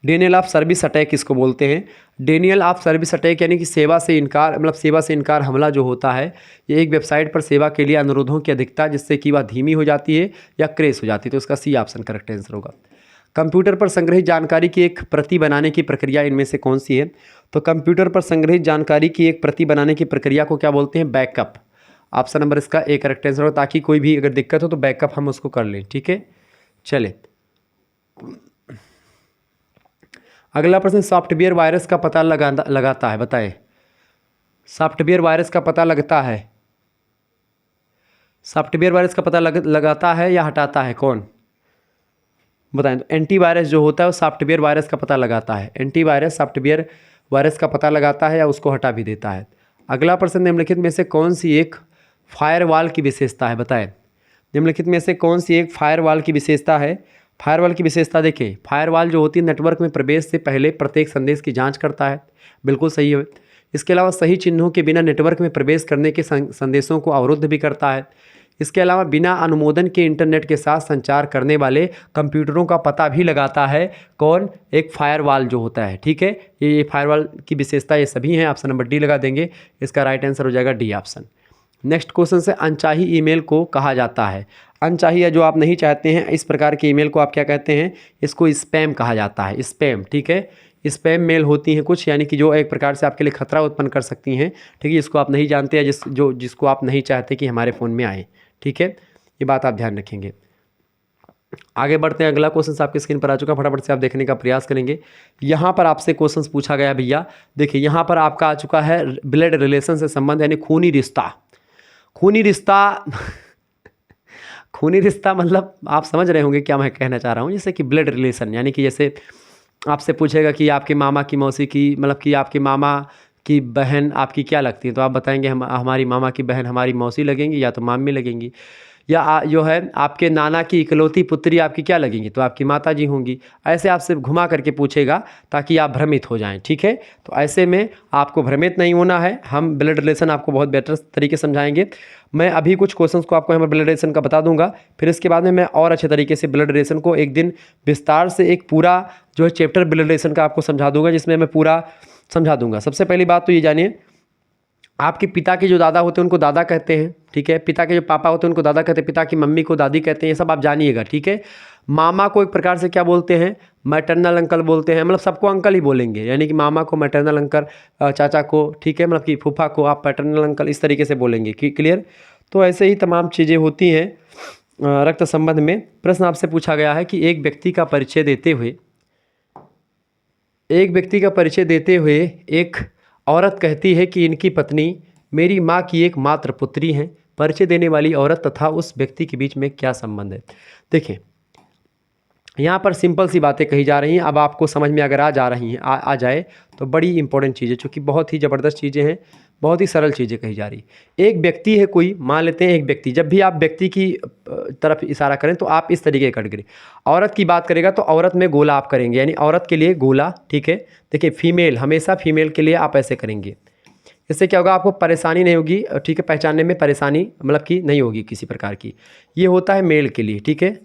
डेनियल ऑफ सर्विस अटैक इसको बोलते हैं। डेनियल ऑफ सर्विस अटैक यानी कि सेवा से इनकार हमला जो होता है, ये एक वेबसाइट पर सेवा के लिए अनुरोधों की अधिकता जिससे कि वह धीमी हो जाती है या क्रैश हो जाती है। तो इसका सी ऑप्शन करेक्ट आंसर होगा। कंप्यूटर पर संग्रहित जानकारी की एक प्रति बनाने की प्रक्रिया इनमें से कौन सी है। तो कंप्यूटर पर संग्रहित जानकारी की एक प्रति बनाने की प्रक्रिया को क्या बोलते हैं, बैकअप। ऑप्शन नंबर इसका ए करेक्ट आंसर होगा, ताकि कोई भी अगर दिक्कत हो तो बैकअप हम उसको कर लें। ठीक है, चले अगला प्रश्न, सॉफ्टवेयर वायरस का पता लगाता है, बताएं सॉफ्टवेयर वायरस का पता लगता है, सॉफ्टवेयर वायरस का पता लगाता है या हटाता है, कौन बताएं। तो एंटीवायरस जो होता है वो सॉफ्टवेयर वायरस का पता लगाता है। एंटीवायरस सॉफ्टवेयर वायरस का पता लगाता है या उसको हटा भी देता है। अगला प्रश्न, निम्नलिखित में से कौन सी एक फायरवॉल की विशेषता है, बताएं निम्नलिखित में से कौन सी एक फायरवॉल की विशेषता है। फायरवॉल की विशेषता देखिए, फायरवॉल जो होती है नेटवर्क में प्रवेश से पहले प्रत्येक संदेश की जांच करता है, बिल्कुल सही है। इसके अलावा सही चिन्हों के बिना नेटवर्क में प्रवेश करने के संदेशों को अवरुद्ध भी करता है। इसके अलावा बिना अनुमोदन के इंटरनेट के साथ संचार करने वाले कंप्यूटरों का पता भी लगाता है, कौन, एक फायरवॉल जो होता है। ठीक है, ये फायरवॉल की विशेषता ये सभी हैं। ऑप्शन नंबर डी लगा देंगे, इसका राइट आंसर हो जाएगा डी ऑप्शन। नेक्स्ट क्वेश्चन से, अनचाही ईमेल को कहा जाता है। अनचाही या जो आप नहीं चाहते हैं इस प्रकार के ईमेल को आप क्या कहते हैं, इसको स्पैम कहा जाता है, स्पैम। ठीक है, स्पैम मेल होती हैं कुछ, यानी कि जो एक प्रकार से आपके लिए खतरा उत्पन्न कर सकती हैं। ठीक है, इसको आप नहीं जानते या जिसको आप नहीं चाहते कि हमारे फ़ोन में आए। ठीक है, ये बात आप ध्यान रखेंगे। आगे बढ़ते हैं, अगला क्वेश्चन आपकी स्क्रीन पर आ चुका, फटाफट से आप देखने का प्रयास करेंगे। यहाँ पर आपसे क्वेश्चन पूछा गया भैया, देखिए यहाँ पर आपका आ चुका है ब्लड रिलेशन से संबंध, यानी खूनी रिश्ता। खूनी रिश्ता खूनी रिश्ता मतलब आप समझ रहे होंगे क्या मैं कहना चाह रहा हूँ। जैसे कि ब्लड रिलेशन यानी कि जैसे आपसे पूछेगा कि आपके मामा की मौसी की, मतलब कि आपके मामा की बहन आपकी क्या लगती है, तो आप बताएंगे हमारी मामा की बहन हमारी मौसी लगेंगी या तो मामी लगेंगी। या जो है आपके नाना की इकलौती पुत्री आपकी क्या लगेंगी, तो आपकी माता जी होंगी। ऐसे आपसे घुमा करके पूछेगा ताकि आप भ्रमित हो जाएं। ठीक है, तो ऐसे में आपको भ्रमित नहीं होना है, हम ब्लड रिलेशन आपको बहुत बेटर तरीके से समझाएंगे। मैं अभी कुछ क्वेश्चंस को आपको यहाँ ब्लड रिलेशन का बता दूंगा, फिर इसके बाद में मैं और अच्छे तरीके से ब्लड रिलेशन को एक दिन विस्तार से एक पूरा जो है चैप्टर ब्लड रिलेशन का आपको समझा दूंगा, जिसमें मैं पूरा समझा दूंगा। सबसे पहली बात तो ये जानिए, आपके पिता के जो दादा होते हैं उनको दादा कहते हैं। ठीक है, पिता के जो पापा होते हैं उनको दादा कहते हैं, पिता की मम्मी को दादी कहते हैं, ये सब आप जानिएगा। ठीक है, मामा को एक प्रकार से क्या बोलते हैं, मैटरनल अंकल बोलते हैं, मतलब सबको अंकल ही बोलेंगे, यानी कि मामा को मैटरनल अंकल, चाचा को, ठीक है, मतलब कि फूफा को आप पैटर्नल अंकल, इस तरीके से बोलेंगे। क्लियर। तो ऐसे ही तमाम चीज़ें होती हैं रक्त संबंध में। प्रश्न आपसे पूछा गया है कि एक व्यक्ति का परिचय देते हुए एक औरत कहती है कि इनकी पत्नी मेरी माँ की एकमात्र पुत्री हैं। परिचय देने वाली औरत तथा उस व्यक्ति के बीच में क्या संबंध है। देखिए यहाँ पर सिंपल सी बातें कही जा रही हैं, अब आपको समझ में अगर आ जाए तो बड़ी इंपॉर्टेंट चीज़ें, चूँकि बहुत ही ज़बरदस्त चीज़ें हैं, बहुत ही सरल चीज़ें कही जा रही। एक व्यक्ति है कोई, मान लेते हैं एक व्यक्ति, जब भी आप व्यक्ति की तरफ इशारा करें तो आप इस तरीके का करें। औरत की बात करेगा तो औरत में गोला आप करेंगे, यानी औरत के लिए गोला। ठीक है, देखिए फीमेल, हमेशा फीमेल के लिए आप ऐसे करेंगे। इससे क्या होगा, आपको परेशानी नहीं होगी। ठीक है, पहचानने में परेशानी मतलब कि नहीं होगी किसी प्रकार की। ये होता है मेल के लिए। ठीक है,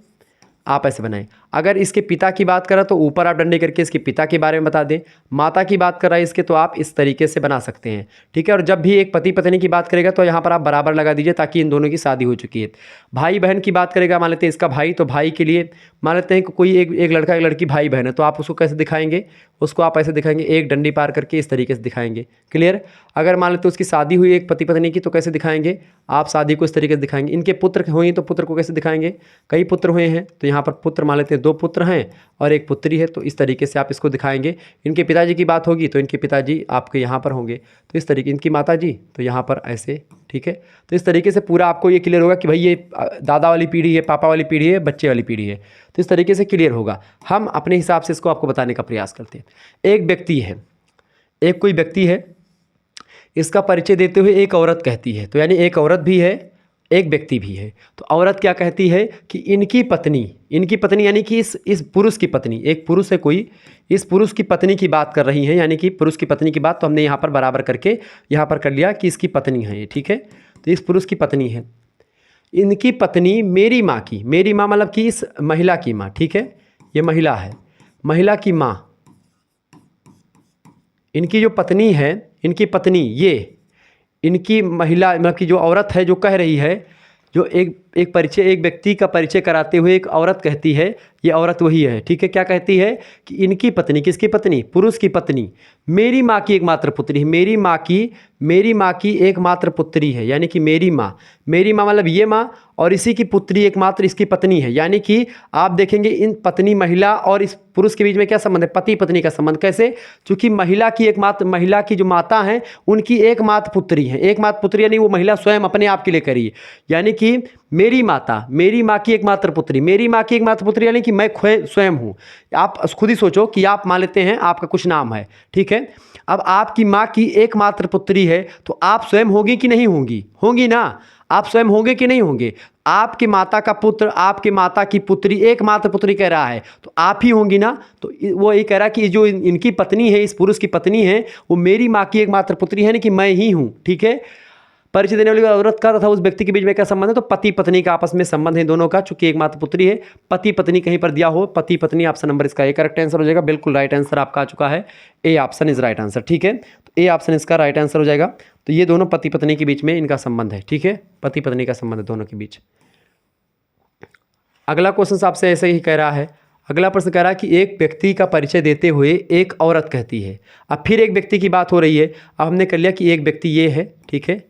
आप ऐसे बनाएं। अगर इसके पिता की बात करें तो ऊपर आप डंडे करके इसके पिता के बारे में बता दें। माता की बात कर रहा है इसके, तो आप इस तरीके से बना सकते हैं, ठीक है। और जब भी एक पति पत्नी की बात करेगा तो यहाँ पर आप बराबर लगा दीजिए, ताकि इन दोनों की शादी हो चुकी है। भाई बहन की बात करेगा, मान लेते हैं इसका भाई, तो भाई के लिए मान लेते हैं कि कोई एक लड़का एक लड़की भाई बहन है, तो आप उसको कैसे दिखाएंगे, उसको आप ऐसे दिखाएंगे, एक डंडी पार करके इस तरीके से दिखाएंगे। क्लियर। अगर मान लेते उसकी शादी हुई एक पति पत्नी की, तो कैसे दिखाएंगे, आप शादी को इस तरीके से दिखाएंगे। इनके पुत्र हुए तो पुत्र को कैसे दिखाएंगे, कई पुत्र हुए हैं तो यहाँ पर पुत्र मान लेते हैं 2 पुत्र हैं और 1 पुत्री है, तो इस तरीके से आप इसको दिखाएंगे। इनके पिताजी की बात होगी तो इनके पिताजी आपके यहाँ पर होंगे, तो इस तरीके, इनकी माता जी तो यहाँ पर ऐसे, ठीक है। तो इस तरीके से पूरा आपको ये क्लियर होगा कि भाई ये दादा वाली पीढ़ी है, पापा वाली पीढ़ी है, बच्चे वाली पीढ़ी है, तो इस तरीके से क्लियर होगा। हम अपने हिसाब से इसको आपको बताने का प्रयास करते हैं। एक व्यक्ति है, एक कोई व्यक्ति है, इसका परिचय देते हुए एक औरत कहती है, तो यानी एक औरत भी है एक व्यक्ति भी है। तो औरत क्या कहती है कि इनकी पत्नी यानी कि इस पुरुष की पत्नी, एक पुरुष है कोई, इस पुरुष की पत्नी की बात कर रही है, यानी कि पुरुष की पत्नी की बात, तो हमने यहाँ पर बराबर करके यहाँ पर कर लिया कि इसकी पत्नी है ये, ठीक है। तो इस पुरुष की पत्नी है, इनकी पत्नी मेरी माँ की, मेरी माँ मतलब कि इस महिला की माँ, ठीक है, ये महिला है, महिला की माँ, इनकी जो पत्नी है, इनकी पत्नी, ये इनकी महिला मतलब कि जो औरत है जो कह रही है, जो एक परिचय, एक व्यक्ति का परिचय कराते हुए एक औरत कहती है, ये औरत वही है, ठीक है। क्या कहती है कि इनकी पत्नी, किसकी पत्नी, पुरुष की पत्नी, मेरी माँ की एकमात्र पुत्री है, मेरी माँ की एकमात्र पुत्री है, यानी कि मेरी माँ मतलब ये माँ, और इसी की पुत्री एकमात्र इसकी पत्नी है। यानी कि आप देखेंगे इन पत्नी महिला और इस पुरुष के बीच में क्या संबंध है, पति पत्नी का संबंध। कैसे, चूंकि महिला की जो माता हैं उनकी एकमात्र पुत्री है, एकमात्र पुत्री यानी वो महिला स्वयं अपने आप के लिए करी, यानी कि मेरी माँ की एकमात्र पुत्री, मेरी माँ की एकमात्र पुत्री यानी कि मैं स्वयं हूँ। आप खुद ही सोचो कि आप मान लेते हैं आपका कुछ नाम है, ठीक है। अब आपकी माँ की एकमात्र पुत्री है, तो आप स्वयं होगी कि नहीं होंगी, होंगी ना, आप स्वयं होंगे कि नहीं होंगे। आपकी माता का पुत्र, आपके माता की पुत्री, एकमात्र पुत्री कह रहा है, तो आप ही होंगी ना। तो वो ये कह रहा है कि जो इनकी पत्नी है, इस पुरुष की पत्नी है, वो मेरी माँ की एकमात्र पुत्री है, यानी कि मैं ही हूँ, ठीक है। परिचय देने वाली औरत का तथा उस व्यक्ति के बीच में क्या संबंध है, तो पति पत्नी का आपस में संबंध है दोनों का, चूंकि एकमात्र पुत्री है। पति पत्नी कहीं पर दिया हो, पति पत्नी, ऑप्शन नंबर इसका ए करेक्ट आंसर हो जाएगा। बिल्कुल राइट आंसर आपका आ चुका है, A option is right answer, ठीक है। तो ए ऑप्शन इसका राइट आंसर हो जाएगा। तो ये दोनों पति पत्नी के बीच में इनका संबंध है, ठीक है, पति पत्नी का संबंध है दोनों के बीच। अगला क्वेश्चन आपसे ऐसे ही कह रहा है, अगला प्रश्न कह रहा है कि एक व्यक्ति का परिचय देते हुए एक औरत कहती है। अब फिर एक व्यक्ति की बात हो रही है। अब हमने कर लिया कि एक व्यक्ति ये है, ठीक है,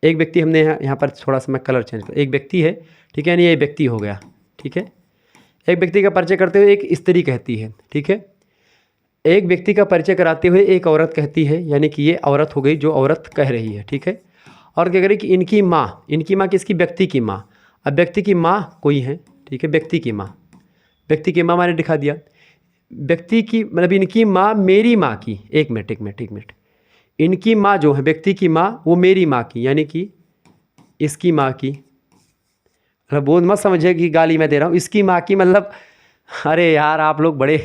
एक व्यक्ति, हमने यहाँ पर थोड़ा सा मैं कलर चेंज कर, एक व्यक्ति है, ठीक है, यानी ये व्यक्ति हो गया, ठीक है। एक व्यक्ति का परिचय करते हुए एक स्त्री कहती है, ठीक है। एक व्यक्ति का परिचय कराते हुए एक औरत कहती है, यानी कि ये औरत हो गई जो औरत कह रही है, ठीक है। और क्या करें कि इनकी माँ किसकी, व्यक्ति की माँ। अब व्यक्ति की माँ कोई है, ठीक है, व्यक्ति की माँ मैंने दिखा दिया। व्यक्ति की मतलब इनकी माँ मेरी माँ की, एक मिनट, इनकी माँ जो है, व्यक्ति की माँ, वो मेरी माँ की, यानी कि इसकी माँ की, मतलब वो मत समझिए कि गाली मैं दे रहा हूँ, इसकी माँ की मतलब, अरे यार आप लोग बड़े,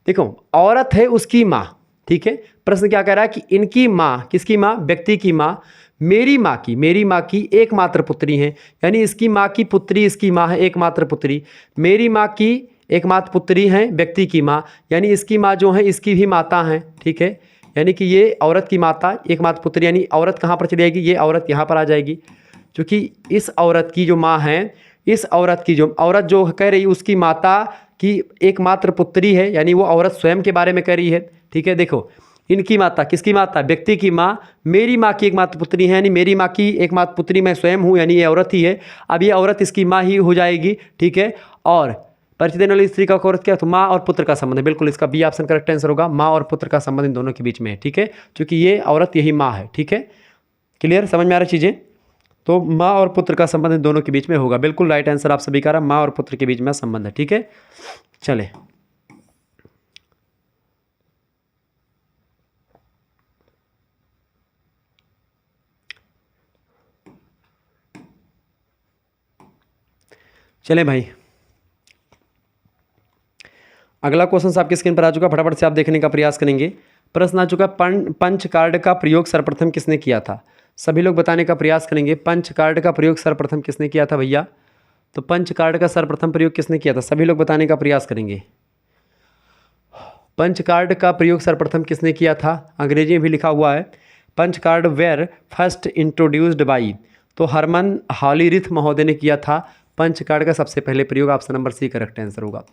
देखो औरत है उसकी माँ, ठीक है। प्रश्न क्या कह रहा है कि इनकी माँ, किसकी माँ, व्यक्ति की माँ, मेरी माँ की एकमात्र पुत्री है, यानी इसकी माँ की पुत्री इसकी माँ है, एकमात्र पुत्री। मेरी माँ की एकमात्र पुत्री है व्यक्ति की माँ, यानी इसकी माँ जो है इसकी भी माता है, ठीक है। यानी कि ये औरत की माता एकमात्र पुत्री, यानी औरत कहाँ पर चली जाएगी, ये औरत यहाँ पर आ जाएगी, क्योंकि इस औरत की जो माँ है, इस औरत की जो औरत जो कह रही उसकी माता की एकमात्र पुत्री है, यानी वो औरत स्वयं के बारे में कह रही है, ठीक है। देखो इनकी माता, किसकी माता, व्यक्ति की माँ, मेरी माँ की एकमात्र पुत्री है, यानी मेरी माँ की एकमात्र पुत्री मैं स्वयं हूँ, यानी ये औरत ही है। अब ये औरत इसकी माँ ही हो जाएगी, ठीक है। और परिचय देने वाली स्त्री का औरत क्या है, तो माँ और पुत्र का संबंध है, बिल्कुल इसका बी ऑप्शन करेक्ट आंसर होगा। माँ और पुत्र का संबंध इन दोनों के बीच में है, ठीक है, क्योंकि ये औरत यही माँ है, ठीक है। क्लियर, समझ में आ रही चीज़ें। तो माँ और पुत्र का संबंध इन दोनों के बीच में होगा, बिल्कुल राइट आंसर आप सभी का रहा, माँ और पुत्र के बीच में संबंध है, ठीक है। चले भाई, अगला क्वेश्चन आपकी स्क्रीन पर आ चुका, फटाफट से आप देखने का प्रयास करेंगे। प्रश्न आ चुका, पंच कार्ड का प्रयोग सर्वप्रथम किसने किया था। सभी लोग बताने का प्रयास करेंगे, पंच कार्ड का प्रयोग सर्वप्रथम किसने किया था भैया। तो पंच कार्ड का सर्वप्रथम प्रयोग किसने किया था? सभी लोग बताने का प्रयास करेंगे। पंच कार्ड का प्रयोग सर्वप्रथम किसने किया था? अंग्रेजी में भी लिखा हुआ है। Punch card were first introduced by, तो हरमन हॉलीरिथ महोदय ने किया था पंच कार्ड का सबसे पहले प्रयोग। Option number C correct answer होगा।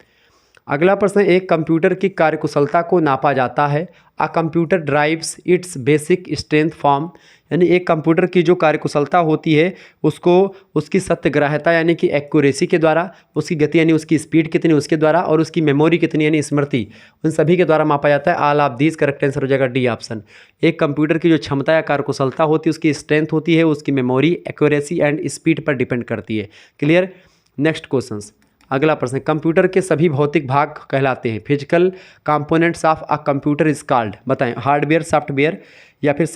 अगला प्रश्न, एक कंप्यूटर की कार्यकुशलता को नापा जाता है। A computer drives it's basic strength form, यानी एक कंप्यूटर की जो कार्यकुशलता होती है उसको उसकी सत्यग्राह्यता यानी कि एक्यूरेसी के द्वारा, उसकी गति यानी उसकी स्पीड कितनी उसके द्वारा, और उसकी मेमोरी कितनी यानी स्मृति, उन सभी के द्वारा मापा जाता है। All of these correct answer हो जाएगा डी ऑप्शन। एक कंप्यूटर की जो क्षमता या कार्यकुशलता होती है उसकी स्ट्रेंथ होती है, उसकी मेमोरी, एक्यूरेसी एंड स्पीड पर डिपेंड करती है। क्लियर। नेक्स्ट क्वेश्चन, अगला प्रश्न, कंप्यूटर के सभी भौतिक भाग कहलाते हैं। Physical components of a computer is called, बताएं, हार्डवेयर, सॉफ्टवेयर, या फिर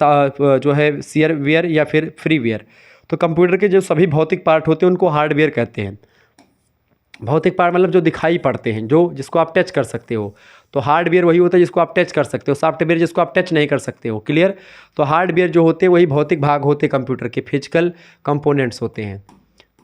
जो है शेयरवेयर या फिर फ्रीवेयर। तो कंप्यूटर के जो सभी भौतिक पार्ट होते हैं उनको हार्डवेयर कहते हैं। भौतिक पार्ट मतलब जो दिखाई पड़ते हैं, जो जिसको आप टच कर सकते हो। तो हार्डवेयर वही होता है जिसको आप टच कर सकते हो, सॉफ्टवेयर जिसको आप टच नहीं कर सकते हो। क्लियर। तो हार्डवेयर जो होते हैं वही भौतिक भाग होते हैं कंप्यूटर के, फिजिकल कंपोनेंट्स होते हैं।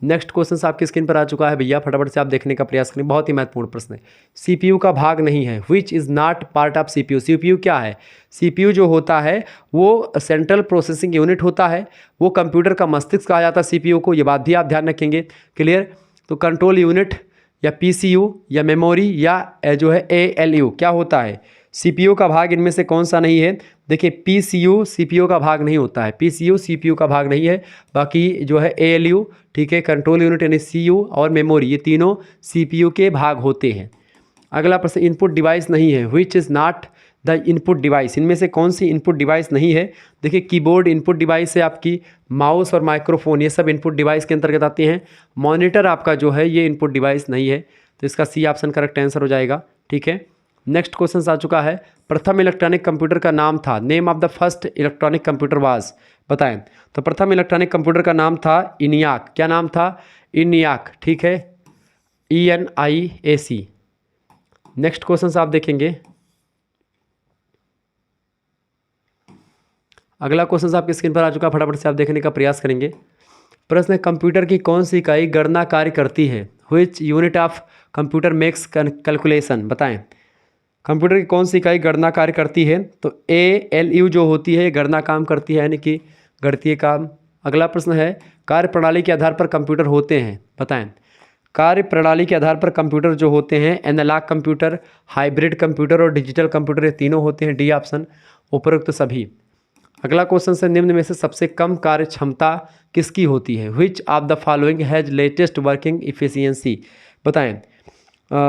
नेक्स्ट क्वेश्चन आपकी स्क्रीन पर आ चुका है भैया, फटाफट से आप देखने का प्रयास करें, बहुत ही महत्वपूर्ण प्रश्न है। सीपीयू का भाग नहीं है, which is not part of CPU. CPU क्या है? सीपीयू जो होता है वो सेंट्रल प्रोसेसिंग यूनिट होता है, वो कंप्यूटर का मस्तिष्क कहा जाता है सीपीयू को, ये बात भी आप ध्यान रखेंगे। क्लियर। तो कंट्रोल यूनिट या पीसीयू या मेमोरी या जो है एएलयू क्या होता है? सीपीयू का भाग इनमें से कौन सा नहीं है? देखिए, पीसीयू सीपीयू का भाग नहीं होता है, पीसीयू सीपीयू का भाग नहीं है। बाकी जो है एएलयू, ठीक है, कंट्रोल यूनिट यानी सीयू और मेमोरी, ये तीनों सीपीयू के भाग होते हैं। अगला प्रश्न, इनपुट डिवाइस नहीं है, which is not the input device. इनमें से कौन सी इनपुट डिवाइस नहीं है? देखिए, कीबोर्ड इनपुट डिवाइस है आपकी, माउस और माइक्रोफोन ये सब इनपुट डिवाइस के अंतर्गत आते हैं। मॉनिटर आपका जो है ये इनपुट डिवाइस नहीं है, तो इसका सी ऑप्शन करेक्ट आंसर हो जाएगा। ठीक है। नेक्स्ट क्वेश्चन आ चुका है, प्रथम इलेक्ट्रॉनिक कंप्यूटर का नाम था, name of the first electronic computer was, बताएं। तो प्रथम इलेक्ट्रॉनिक कंप्यूटर का नाम था इनियाक। क्या नाम था? इनियाक। ठीक है, ENIAC। नेक्स्ट क्वेश्चन आप देखेंगे, अगला क्वेश्चन आपकी स्क्रीन पर आ चुका, फटाफट से आप देखने का प्रयास करेंगे। प्रश्न है, कंप्यूटर की कौन सी इकाई गणना कार्य करती है? Which unit of computer makes calculation, बताएं। कंप्यूटर की कौन सी इकाई गणना कार्य करती है? तो ALU जो होती है गणना काम करती है, यानी कि गणितीय काम। अगला प्रश्न है, कार्य प्रणाली के आधार पर कंप्यूटर होते हैं, बताएं। कार्य प्रणाली के आधार पर कंप्यूटर जो होते हैं, एनालॉग कंप्यूटर, हाइब्रिड कंप्यूटर और डिजिटल कंप्यूटर, ये तीनों होते हैं, डी ऑप्शन, उपरोक्त सभी। अगला क्वेश्चन से, निम्न में से सबसे कम कार्य क्षमता किसकी होती है? Which of the following has latest working efficiency, बताएं।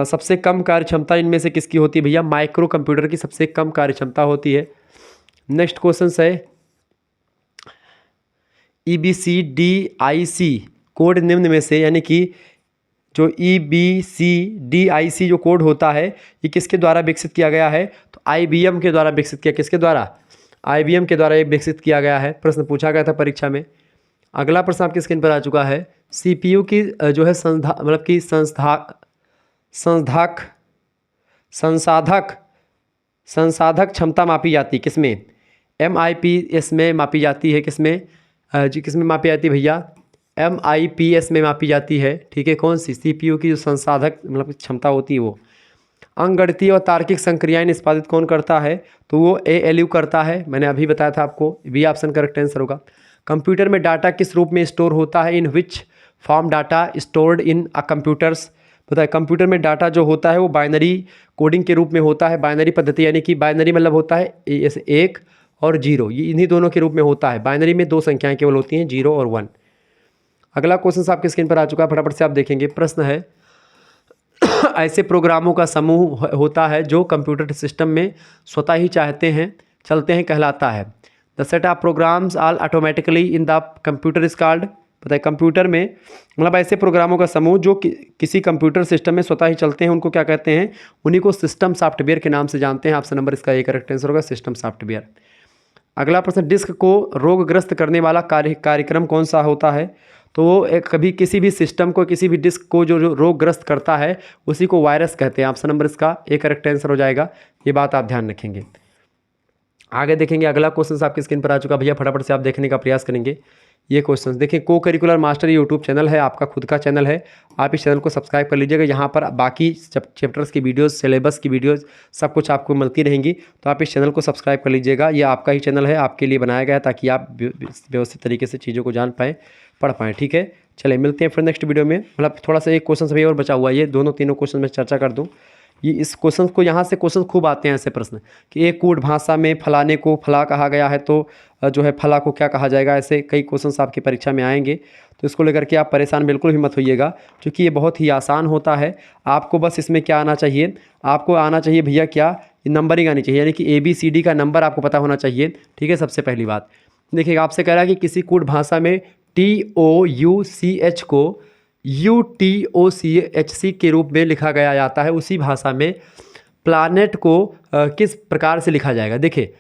सबसे कम कार्य क्षमता इनमें से किसकी होती है भैया? माइक्रो कंप्यूटर की सबसे कम कार्य क्षमता होती है। नेक्स्ट क्वेश्चन है, EBCDIC कोड निम्न में से, यानी कि जो EBCDIC जो कोड होता है ये किसके द्वारा विकसित किया गया है? तो IBM के द्वारा विकसित किया। किसके द्वारा? IBM के द्वारा ये विकसित किया गया है। प्रश्न पूछा गया था परीक्षा में। अगला प्रश्न आपकी स्क्रीन पर आ चुका है, CPU की जो है मतलब कि संसाधक क्षमता मापी जाती है किसमें? MIPS में मापी जाती है। किसमें जी? किसमें मापी जाती है भैया? MIPS में मापी जाती है। ठीक है, कौन सी? CPU की जो संसाधक मतलब क्षमता होती है वो। अंकगणितीय और तार्किक संक्रियाएं निष्पादित कौन करता है? तो वो ALU करता है, मैंने अभी बताया था आपको, बी ऑप्शन करेक्ट आंसर होगा। कंप्यूटर में डाटा किस रूप में स्टोर होता है? In which form data stored in a computers, बताए। कंप्यूटर में डाटा जो होता है वो बाइनरी कोडिंग के रूप में होता है, बाइनरी पद्धति, यानी कि बाइनरी मतलब होता है जैसे 1 और 0, ये इन्हीं दोनों के रूप में होता है। बाइनरी में दो संख्याएं केवल होती हैं, 0 और 1। अगला क्वेश्चन आपकी स्क्रीन पर आ चुका है, फटाफट से आप देखेंगे। प्रश्न है, ऐसे प्रोग्रामों का समूह होता है जो कंप्यूटर सिस्टम में स्वतः ही चलते हैं कहलाता है। The set of programs all automatically in the computer is called, बताए। कंप्यूटर में मतलब ऐसे प्रोग्रामों का समूह जो किसी कंप्यूटर सिस्टम में स्वतः ही चलते हैं उनको क्या कहते हैं? उन्हीं को सिस्टम सॉफ्टवेयर के नाम से जानते हैं। ऑप्शन नंबर इसका एक करेक्ट आंसर होगा, सिस्टम सॉफ्टवेयर। अगला प्रश्न, डिस्क को रोगग्रस्त करने वाला कार्यक्रम कौन सा होता है? तो कभी किसी भी सिस्टम को, किसी भी डिस्क को जो रोगग्रस्त करता है उसी को वायरस कहते हैं। ऑप्शन नंबर इसका एक करेक्ट आंसर हो जाएगा, ये बात आप ध्यान रखेंगे। आगे देखेंगे, अगला क्वेश्चन आपकी स्क्रीन पर आ चुका भैया, फटाफट से आप देखने का प्रयास करेंगे। ये क्वेश्चन देखिए। को करिकुलर मास्टर यूट्यूब चैनल है, आपका खुद का चैनल है, आप इस चैनल को सब्सक्राइब कर लीजिएगा। यहाँ पर बाकी चैप्टर्स की वीडियोस, सिलेबस की वीडियोस सब कुछ आपको मिलती रहेंगी, तो आप इस चैनल को सब्सक्राइब कर लीजिएगा। ये आपका ही चैनल है, आपके लिए बनाया गया है ताकि आप व्यवस्थित तरीके से चीज़ों को जान पाएँ, पढ़ पाएँ। ठीक है, चलिए मिलते हैं फिर नेक्स्ट वीडियो में। मतलब थोड़ा सा एक क्वेश्चन अभी और बचा हुआ है, ये दोनों तीनों क्वेश्चन में चर्चा कर दूँ। ये इस क्वेश्चन को, यहाँ से क्वेश्चन खूब आते हैं ऐसे प्रश्न कि एक कूट भाषा में फलाने को फला कहा गया है, तो जो है फला को क्या कहा जाएगा। ऐसे कई क्वेश्चंस आपकी परीक्षा में आएंगे, तो इसको लेकर के आप परेशान बिल्कुल भी मत होइएगा, क्योंकि ये बहुत ही आसान होता है। आपको बस इसमें क्या आना चाहिए, आपको आना चाहिए भैया क्या, नंबरिंग आनी चाहिए, यानी कि ABCD का नंबर आपको पता होना चाहिए। ठीक है, सबसे पहली बात देखिएगा, आपसे कह रहा है कि किसी कूट भाषा में TOUCH को UTOCHC के रूप में लिखा गया जाता है, उसी भाषा में प्लानेट को किस प्रकार से लिखा जाएगा। देखिए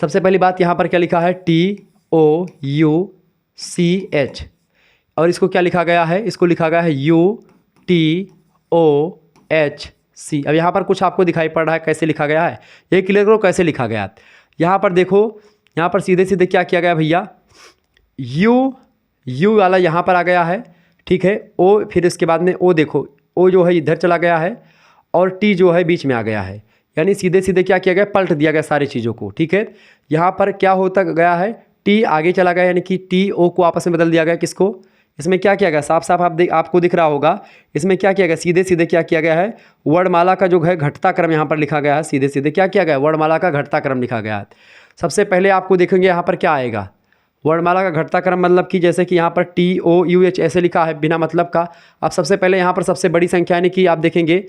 सबसे पहली बात यहाँ पर क्या लिखा है, TOUCH, और इसको क्या लिखा गया है, इसको लिखा गया है UTOHC। अब यहाँ पर कुछ आपको दिखाई पड़ रहा है कैसे लिखा गया है, ये क्लियर करो कैसे लिखा गया है। यहाँ पर देखो, यहाँ पर सीधे सीधे क्या किया गया भैया, यू वाला यहाँ पर आ गया है, ठीक है, ओ, फिर इसके बाद में ओ, देखो ओ जो है इधर चला गया है, और टी जो है बीच में आ गया है, यानी सीधे सीधे क्या किया गया, पलट दिया गया सारी चीज़ों को। ठीक है, यहाँ पर क्या होता गया है, टी आगे चला गया, यानी कि टी ओ को आपस में बदल दिया गया। किसको, इसमें क्या किया गया, साफ साफ आपको दिख रहा होगा, इसमें क्या किया गया, सीधे सीधे क्या किया गया है, वर्णमाला का जो है घटता क्रम यहाँ पर लिखा गया है। सीधे सीधे क्या किया गया, वर्णमाला का घटता क्रम लिखा गया है। सबसे पहले आपको देखेंगे यहाँ पर क्या आएगा, वर्णमाला का घटता क्रम, मतलब कि जैसे कि यहाँ पर TOUH ऐसे लिखा है बिना मतलब का। अब सबसे पहले यहाँ पर सबसे बड़ी संख्या यानी कि आप देखेंगे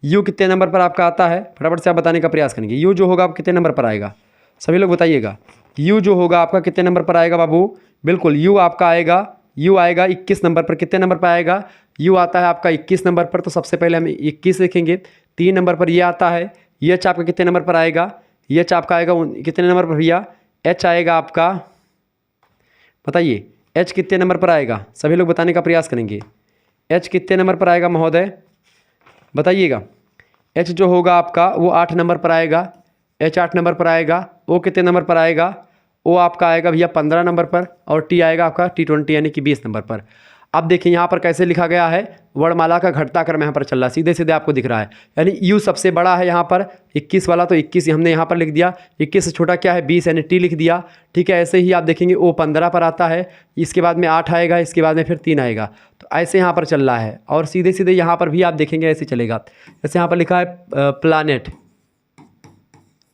यू कितने नंबर पर आपका आता है, फटाफट से आप बताने का प्रयास करेंगे। यू जो होगा आप कितने नंबर पर आएगा, सभी लोग बताइएगा। यू जो होगा आपका कितने नंबर पर आएगा बाबू, बिल्कुल यू आपका आएगा, यू आएगा 21 नंबर पर। कितने नंबर पर आएगा, यू आता है आपका 21 नंबर पर, तो सबसे पहले हम 21 लिखेंगे। 3 नंबर पर ये आता है, एच आपका कितने नंबर पर आएगा, एच आपका आएगा कितने नंबर पर भैया, एच आएगा आपका, बताइए एच कितने नंबर पर आएगा, सभी लोग बताने का प्रयास करेंगे। एच कितने नंबर पर आएगा महोदय, बताइएगा। एच जो होगा आपका वो 8 नंबर पर आएगा, एच 8 नंबर पर आएगा। ओ कितने नंबर पर आएगा, ओ आपका आएगा भैया 15 नंबर पर, और टी आएगा आपका T20 यानी कि 20 नंबर पर। अब देखिए यहाँ पर कैसे लिखा गया है, वर्णमाला का घटता क्रम यहाँ पर चल रहा है, सीधे सीधे आपको दिख रहा है, यानी यू सबसे बड़ा है यहाँ पर 21 वाला, तो 21 हमने यहाँ पर लिख दिया। 21 से छोटा क्या है 20, यानी टी लिख दिया। ठीक है, ऐसे ही आप देखेंगे ओ 15 पर आता है, इसके बाद में 8 आएगा, इसके बाद में फिर 3 आएगा, तो ऐसे यहाँ पर चल रहा है। और सीधे सीधे यहाँ पर भी आप देखेंगे ऐसे चलेगा, जैसे यहाँ पर लिखा है प्लानेट।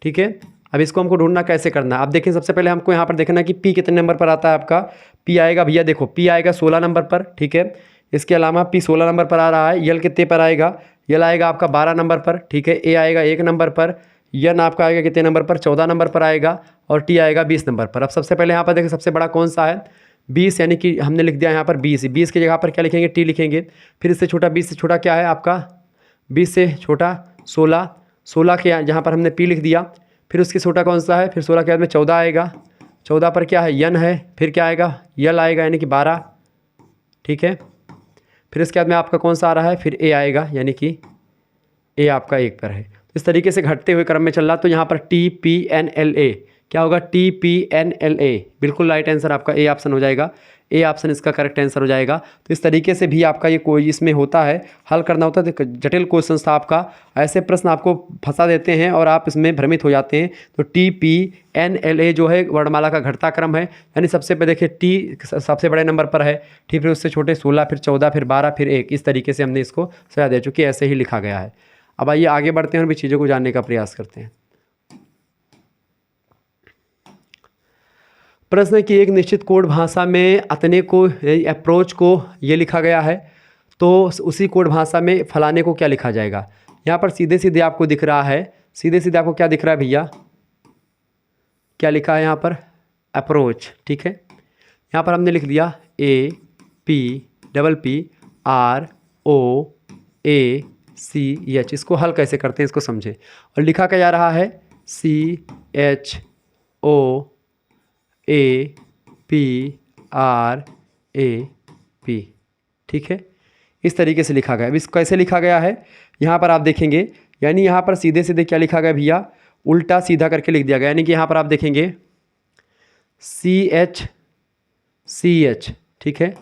ठीक है, अब इसको हमको ढूंढना कैसे करना है। आप देखें सबसे पहले हमको यहाँ पर देखना है कि पी कितने नंबर पर आता है आपका। पी आएगा भैया, देखो पी आएगा 16 नंबर पर। ठीक है, इसके अलावा पी 16 नंबर पर आ रहा है। यल कितने पर आएगा, यल आएगा आपका 12 नंबर पर। ठीक है, ए आएगा 1 नंबर पर। यन आपका आएगा कितने नंबर पर, 14 नंबर पर आएगा, और टी आएगा 20 नंबर पर। अब सबसे पहले यहाँ पर देखें सबसे बड़ा कौन सा है, 20, यानी कि हमने लिख दिया यहाँ पर 20। 20 की जगह पर क्या लिखेंगे, टी लिखेंगे। फिर इससे छोटा 20 से छोटा क्या है आपका, 20 से छोटा 16। 16 के जहाँ पर हमने पी लिख दिया। फिर उसके छोटा कौन सा है, फिर 16 के बाद में 14 आएगा। 14 पर क्या है, यन है। फिर क्या आएगा, यल आएगा यानी कि 12। ठीक है, फिर इसके बाद में आपका कौन सा आ रहा है, फिर ए आएगा, यानी कि ए आपका 1 पर है। इस तरीके से घटते हुए क्रम में चल रहा। तो यहाँ पर TPNLA क्या होगा, TPNLA, बिल्कुल राइट आंसर आपका ए ऑप्शन हो जाएगा। ए ऑप्शन इसका करेक्ट आंसर हो जाएगा। तो इस तरीके से भी आपका ये कोई इसमें होता है, हल करना होता है। तो जटिल क्वेश्चन था आपका, ऐसे प्रश्न आपको फंसा देते हैं और आप इसमें भ्रमित हो जाते हैं। तो TPNLA जो है वर्णमाला का घटता क्रम है, यानी सबसे पहले देखिए टी सबसे बड़े नंबर पर है, ठीक, फिर उससे छोटे 16, फिर 14, फिर 12, फिर 1। इस तरीके से हमने इसको सजा दिया, चूँकि ऐसे ही लिखा गया है। अब आइए आगे बढ़ते हैं और भी चीज़ों को जानने का प्रयास करते हैं। प्रश्न की एक निश्चित कोड भाषा में अतने को, अप्रोच को ये लिखा गया है, तो उसी कोड भाषा में फलाने को क्या लिखा जाएगा। यहाँ पर सीधे सीधे आपको दिख रहा है, सीधे सीधे आपको क्या दिख रहा है भैया, क्या लिखा है यहाँ पर, अप्रोच। ठीक है, यहाँ पर हमने लिख दिया APPROACH। इसको हल कैसे करते हैं इसको समझे। और लिखा क्या जा रहा है, CHOAPRAP। ठीक है, इस तरीके से लिखा गया। अब इसको कैसे लिखा गया है, यहाँ पर आप देखेंगे, यानी यहाँ पर सीधे सीधे क्या लिखा गया भैया, उल्टा सीधा करके लिख दिया गया। यानी कि यहाँ पर आप देखेंगे CH, ठीक है,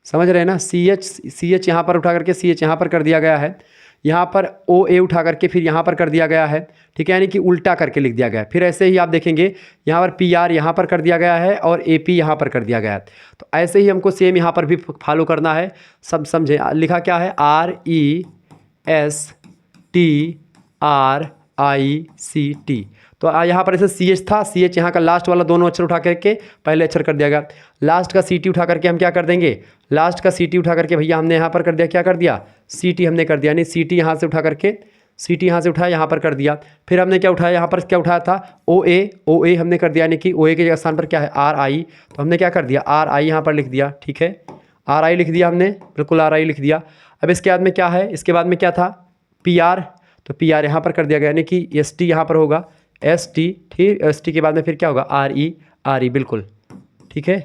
समझ रहे हैं ना। CH यहाँ पर उठा करके CH यहाँ पर कर दिया गया है, यहाँ पर OA उठा करके फिर यहाँ पर कर दिया गया है, ठीक है, यानी कि उल्टा करके लिख दिया गया है। फिर ऐसे ही आप देखेंगे यहाँ पर PR यहाँ पर कर दिया गया है और AP यहाँ पर कर दिया गया है। तो ऐसे ही हमको सेम यहाँ पर भी फॉलो करना है। सब समझे, लिखा क्या है, RESTRICT। तो यहाँ पर ऐसे CH था, CH यहाँ का लास्ट वाला दोनों अक्षर उठा करके पहले अक्षर कर दिया गया। लास्ट का CT उठा करके हम क्या कर देंगे, लास्ट का CT उठा करके भैया हमने यहाँ पर कर दिया, क्या कर दिया, CT हमने कर दिया, यानी CT यहाँ से उठा करके, CT यहाँ से उठाया यहाँ पर कर दिया। फिर हमने क्या उठाया, यहाँ पर क्या उठाया था, OA हमने कर दिया, यानी कि OA के स्थान पर क्या है, RI। तो हमने क्या कर दिया, RI यहाँ पर लिख दिया, ठीक है, RI लिख दिया हमने, बिल्कुल RI लिख दिया। अब इसके बाद में क्या है, इसके बाद में क्या था, PR, तो PR यहाँ पर कर दिया गया, यानी कि ST यहाँ पर होगा, ST, ठीक, ST के बाद में फिर क्या होगा, RE, बिल्कुल, ठीक है।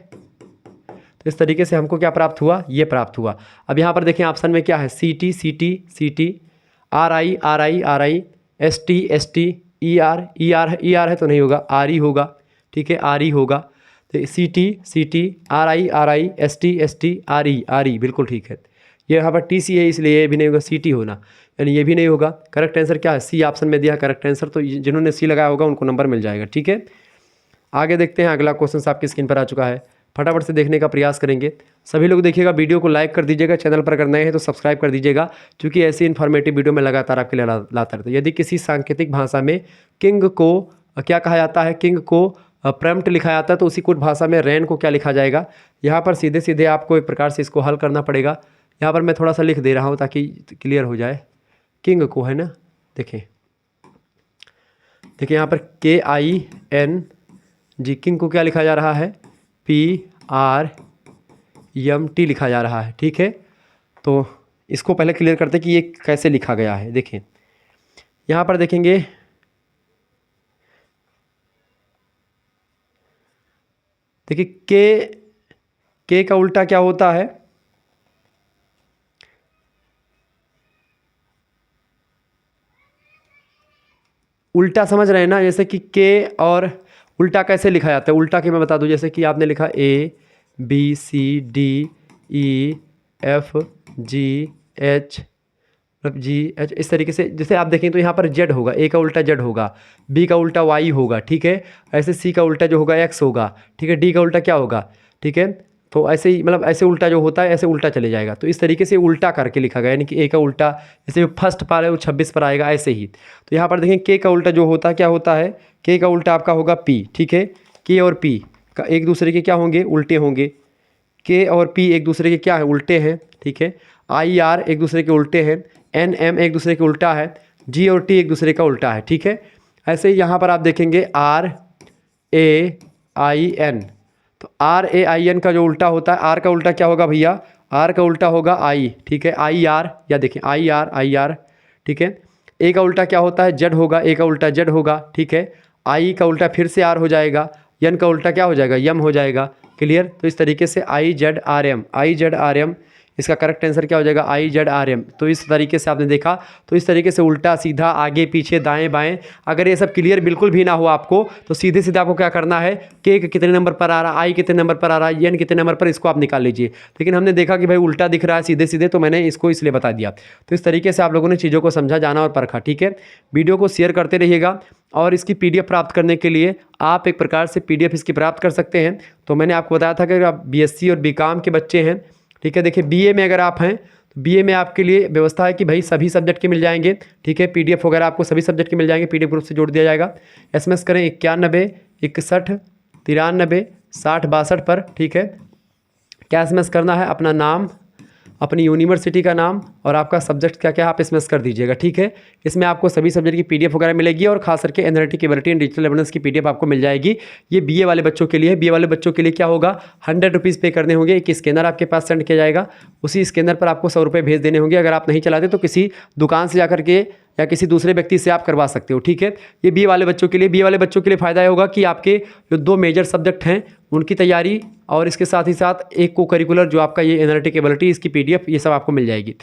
तो इस तरीके से हमको क्या प्राप्त हुआ, ये प्राप्त हुआ। अब यहाँ पर देखें ऑप्शन में क्या है, CT, RI, ST, ER है तो नहीं होगा, RE होगा, ठीक है, RE होगा। तो CT, RI, ST, RE, बिल्कुल ठीक है। ये यहाँ पर TC है इसलिए ये भी नहीं होगा, CT होना, यानी ये भी नहीं होगा। करेक्ट आंसर क्या है, C ऑप्शन में दिया करेक्ट आंसर। तो जिन्होंने C लगाया होगा उनको नंबर मिल जाएगा, ठीक है। आगे देखते हैं, अगला क्वेश्चन आपकी स्क्रीन पर आ चुका है, फटाफट से देखने का प्रयास करेंगे। सभी लोग देखिएगा, वीडियो को लाइक कर दीजिएगा, चैनल पर अगर नए हैं तो सब्सक्राइब कर दीजिएगा, क्योंकि ऐसी इन्फॉर्मेटिव वीडियो मैं लगातार आपके लिए लाता रहता हूं। यदि किसी सांकेतिक भाषा में किंग को क्या कहा जाता है, किंग को प्रम्प्ट लिखा जाता है, तो उसी कुछ भाषा में रैन को क्या लिखा जाएगा। यहाँ पर सीधे सीधे आपको एक प्रकार से इसको हल करना पड़ेगा। यहाँ पर मैं थोड़ा सा लिख दे रहा हूँ ताकि क्लियर हो जाए। किंग को है ना, देखें यहाँ पर KING, किंग को क्या लिखा जा रहा है, PRMT लिखा जा रहा है, ठीक है। तो इसको पहले क्लियर करते हैं कि ये कैसे लिखा गया है। देखें यहाँ पर देखेंगे, देखिए के का उल्टा क्या होता है, उल्टा समझ रहे हैं ना, जैसे कि के और उल्टा कैसे लिखा जाता है। उल्टा के मैं बता दूं, जैसे कि आपने लिखा ABCDEFGH, इस तरीके से। जैसे आप देखें तो यहाँ पर Z होगा, A का उल्टा Z होगा, B का उल्टा Y होगा, ठीक है। ऐसे C का उल्टा जो होगा X होगा, ठीक है। D का उल्टा क्या होगा, ठीक है। तो ऐसे ही मतलब ऐसे उल्टा जो होता है ऐसे उल्टा चले जाएगा। तो इस तरीके से उल्टा करके लिखा गया, यानी कि A का उल्टा जैसे जो फर्स्ट पार है वो 26 पर आएगा, ऐसे ही। तो यहाँ पर देखें K का उल्टा जो होता है क्या होता है, K का उल्टा आपका होगा P, ठीक है। K और P का एक दूसरे के क्या होंगे, उल्टे होंगे। K और P एक दूसरे के क्या है, उल्टे हैं, ठीक है। IR एक दूसरे के उल्टे हैं, NM एक दूसरे के उल्टा है, G और T एक दूसरे का उल्टा है, ठीक है। ऐसे ही यहाँ पर आप देखेंगे RAIN, तो RAIN का जो उल्टा होता है, R का उल्टा क्या होगा भैया, R का उल्टा होगा I, ठीक है। IR, या देखें IR, ठीक है। A का उल्टा क्या होता है, Z होगा, A का उल्टा Z होगा, ठीक है। I का उल्टा फिर से R हो जाएगा, N का उल्टा क्या हो जाएगा, यम हो जाएगा, क्लियर। तो इस तरीके से IZRM, इसका करेक्ट आंसर क्या हो जाएगा, IZRM। तो इस तरीके से आपने देखा, तो इस तरीके से उल्टा सीधा आगे पीछे दाएं बाएं, अगर ये सब क्लियर बिल्कुल भी ना हो आपको, तो सीधे सीधे आपको क्या करना है, के कितने नंबर पर आ रहा है, I कितने नंबर पर आ रहा है, N कितने नंबर पर, इसको आप निकाल लीजिए। लेकिन हमने देखा कि भाई उल्टा दिख रहा है सीधे सीधे, तो मैंने इसको इसलिए बता दिया। तो इस तरीके से आप लोगों ने चीज़ों को समझा, जाना और परखा, ठीक है। वीडियो को शेयर करते रहिएगा, और इसकी PDF प्राप्त करने के लिए आप एक प्रकार से PDF इसकी प्राप्त कर सकते हैं। तो मैंने आपको बताया था कि अगर आप BSc और BCom के बच्चे हैं, ठीक है। देखिए BA में अगर आप हैं तो BA में आपके लिए व्यवस्था है कि भाई सभी सब्जेक्ट के मिल जाएंगे, ठीक है। PDF वगैरह आपको सभी सब्जेक्ट के मिल जाएंगे, PDF ग्रुप से जोड़ दिया जाएगा। SMS करें 91 61 93 60 62 पर, ठीक है। क्या SMS करना है, अपना नाम, अपनी यूनिवर्सिटी का नाम और आपका सब्जेक्ट क्या क्या आप SMS कर दीजिएगा, ठीक है। इसमें आपको सभी सब्जेक्ट की PDF वगैरह मिलेगी, और खास करके analytic ability and digital evidence की PDF आपको मिल जाएगी। ये BA वाले बच्चों के लिए है। BA वाले बच्चों के लिए क्या होगा, 100 रुपीज़ पे करने होंगे, एक स्कैनर आपके पास सेंड किया जाएगा, उसी स्कैनर पर आपको 100 रुपये भेज देने होंगे। अगर आप नहीं चलाते तो किसी दुकान से जाकर के या किसी दूसरे व्यक्ति से आप करवा सकते हो, ठीक है। ये BA वाले बच्चों के लिए, BA वाले बच्चों के लिए फ़ायदा होगा कि आपके जो 2 मेजर सब्जेक्ट हैं उनकी तैयारी और इसके साथ ही साथ एक को करिकुलर जो आपका ये एनालिटिक एबिलिटी, इसकी PDF ये सब आपको मिल जाएगी।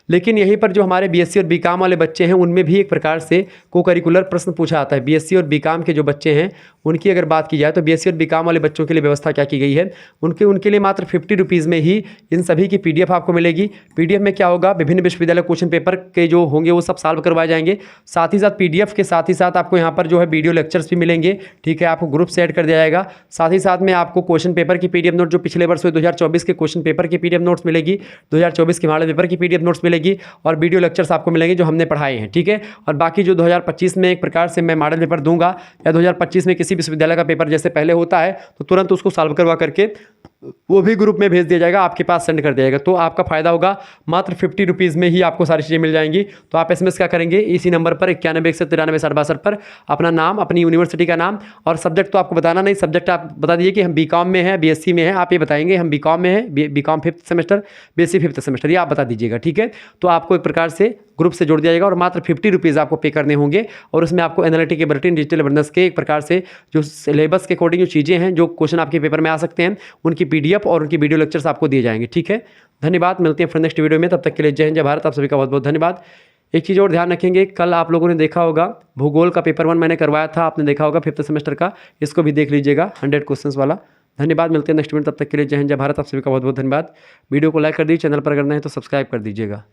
लेकिन यहीं पर जो हमारे BSc और BCom वाले बच्चे हैं उनमें भी एक प्रकार से को करिकुलर प्रश्न पूछा आता है। BSc और BCom के जो बच्चे हैं उनकी अगर बात की जाए तो BSc और BCom वाले बच्चों के लिए व्यवस्था क्या की गई है, उनके लिए मात्र 50 रुपीज़ में ही इन सभी की PDF आपको मिलेगी। PDF में क्या होगा, विभिन्न विश्वविद्यालय क्वेश्चन पेपर के जो होंगे वो सब सॉल्व करवाए जाएंगे। साथ ही साथ PDF के साथ ही साथ आपको यहाँ पर जो है वीडियो लेक्चर्स भी मिलेंगे, ठीक है, आपको ग्रुप से ऐड कर दिया जाएगा। साथ ही साथ में आपको क्वेश्चन पेपर की PDF नोट जो पिछले वर्ष हुए 2024 के क्वेश्चन पेपर की PDF नोट्स मिलेगी, 2024 के मॉडल पेपर की PDF नोट्स मिलेगी और वीडियो लेक्चर्स आपको मिलेंगे जो हमने पढ़ाए हैं, ठीक है। और बाकी जो 2025 में एक प्रकार से मैं मॉडल पेपर दूंगा या 2025 में किसी विश्वविद्यालय का पेपर जैसे पहले होता है तो तुरंत उसको सॉल्व करवा करके वो भी ग्रुप में भेज दिया जाएगा, आपके पास सेंड कर दिया जाएगा। तो आपका फायदा होगा, मात्र 50 रुपीज़ में ही आपको सारी चीज़ें मिल जाएंगी। तो आप SMS क्या करेंगे, इसी नंबर पर 91 पर अपना नाम, अपनी यूनिवर्सिटी का नाम और सब्जेक्ट तो आपको बताना नहीं, सब्जेक्ट आप बता दीजिए कि हम BCom में हैं, BSc में हैं, आप ये बताएंगे हम BCom में हैं, BCom 5th semester, BSc 5th semester, ये आप बता दीजिएगा, ठीक है। तो आपको एक प्रकार से ग्रुप से जोड़ दिया जाएगा और मात्र 50 रुपीज़ आपको पे करने होंगे और उसमें आपको एनालिटिक एबिलिटी, डिजिटल अवेयरनेस के एक प्रकार से जो सिलेबस के अकॉर्डिंग जो चीज़ें हैं, जो क्वेश्चन आपके पेपर में आ सकते हैं, उनकी PDF और उनकी वीडियो लेक्चर्स आपको दिए जाएंगे, ठीक है। धन्यवाद, मिलते हैं फिर नेक्स्ट वीडियो में, तब तक के लिए जय हिंद, जय भारत। आप सभी का बहुत बहुत धन्यवाद। एक चीज़ और ध्यान रखेंगे, कल आप लोगों ने देखा होगा भूगोल का पेपर 1 मैंने करवाया था, आपने देखा होगा 5th सेमेस्टर का, इसको भी देख लीजिएगा 100 क्वेश्चंस वाला। धन्यवाद, मिलते हैं नेक्स्ट वीडियो, तब तक के लिए जय हिंद, जय भारत। आप सभी का बहुत बहुत धन्यवाद। वीडियो को लाइक कर दीजिए, चैनल पर अगर नहीं तो सब्सक्राइब कर दीजिएगा।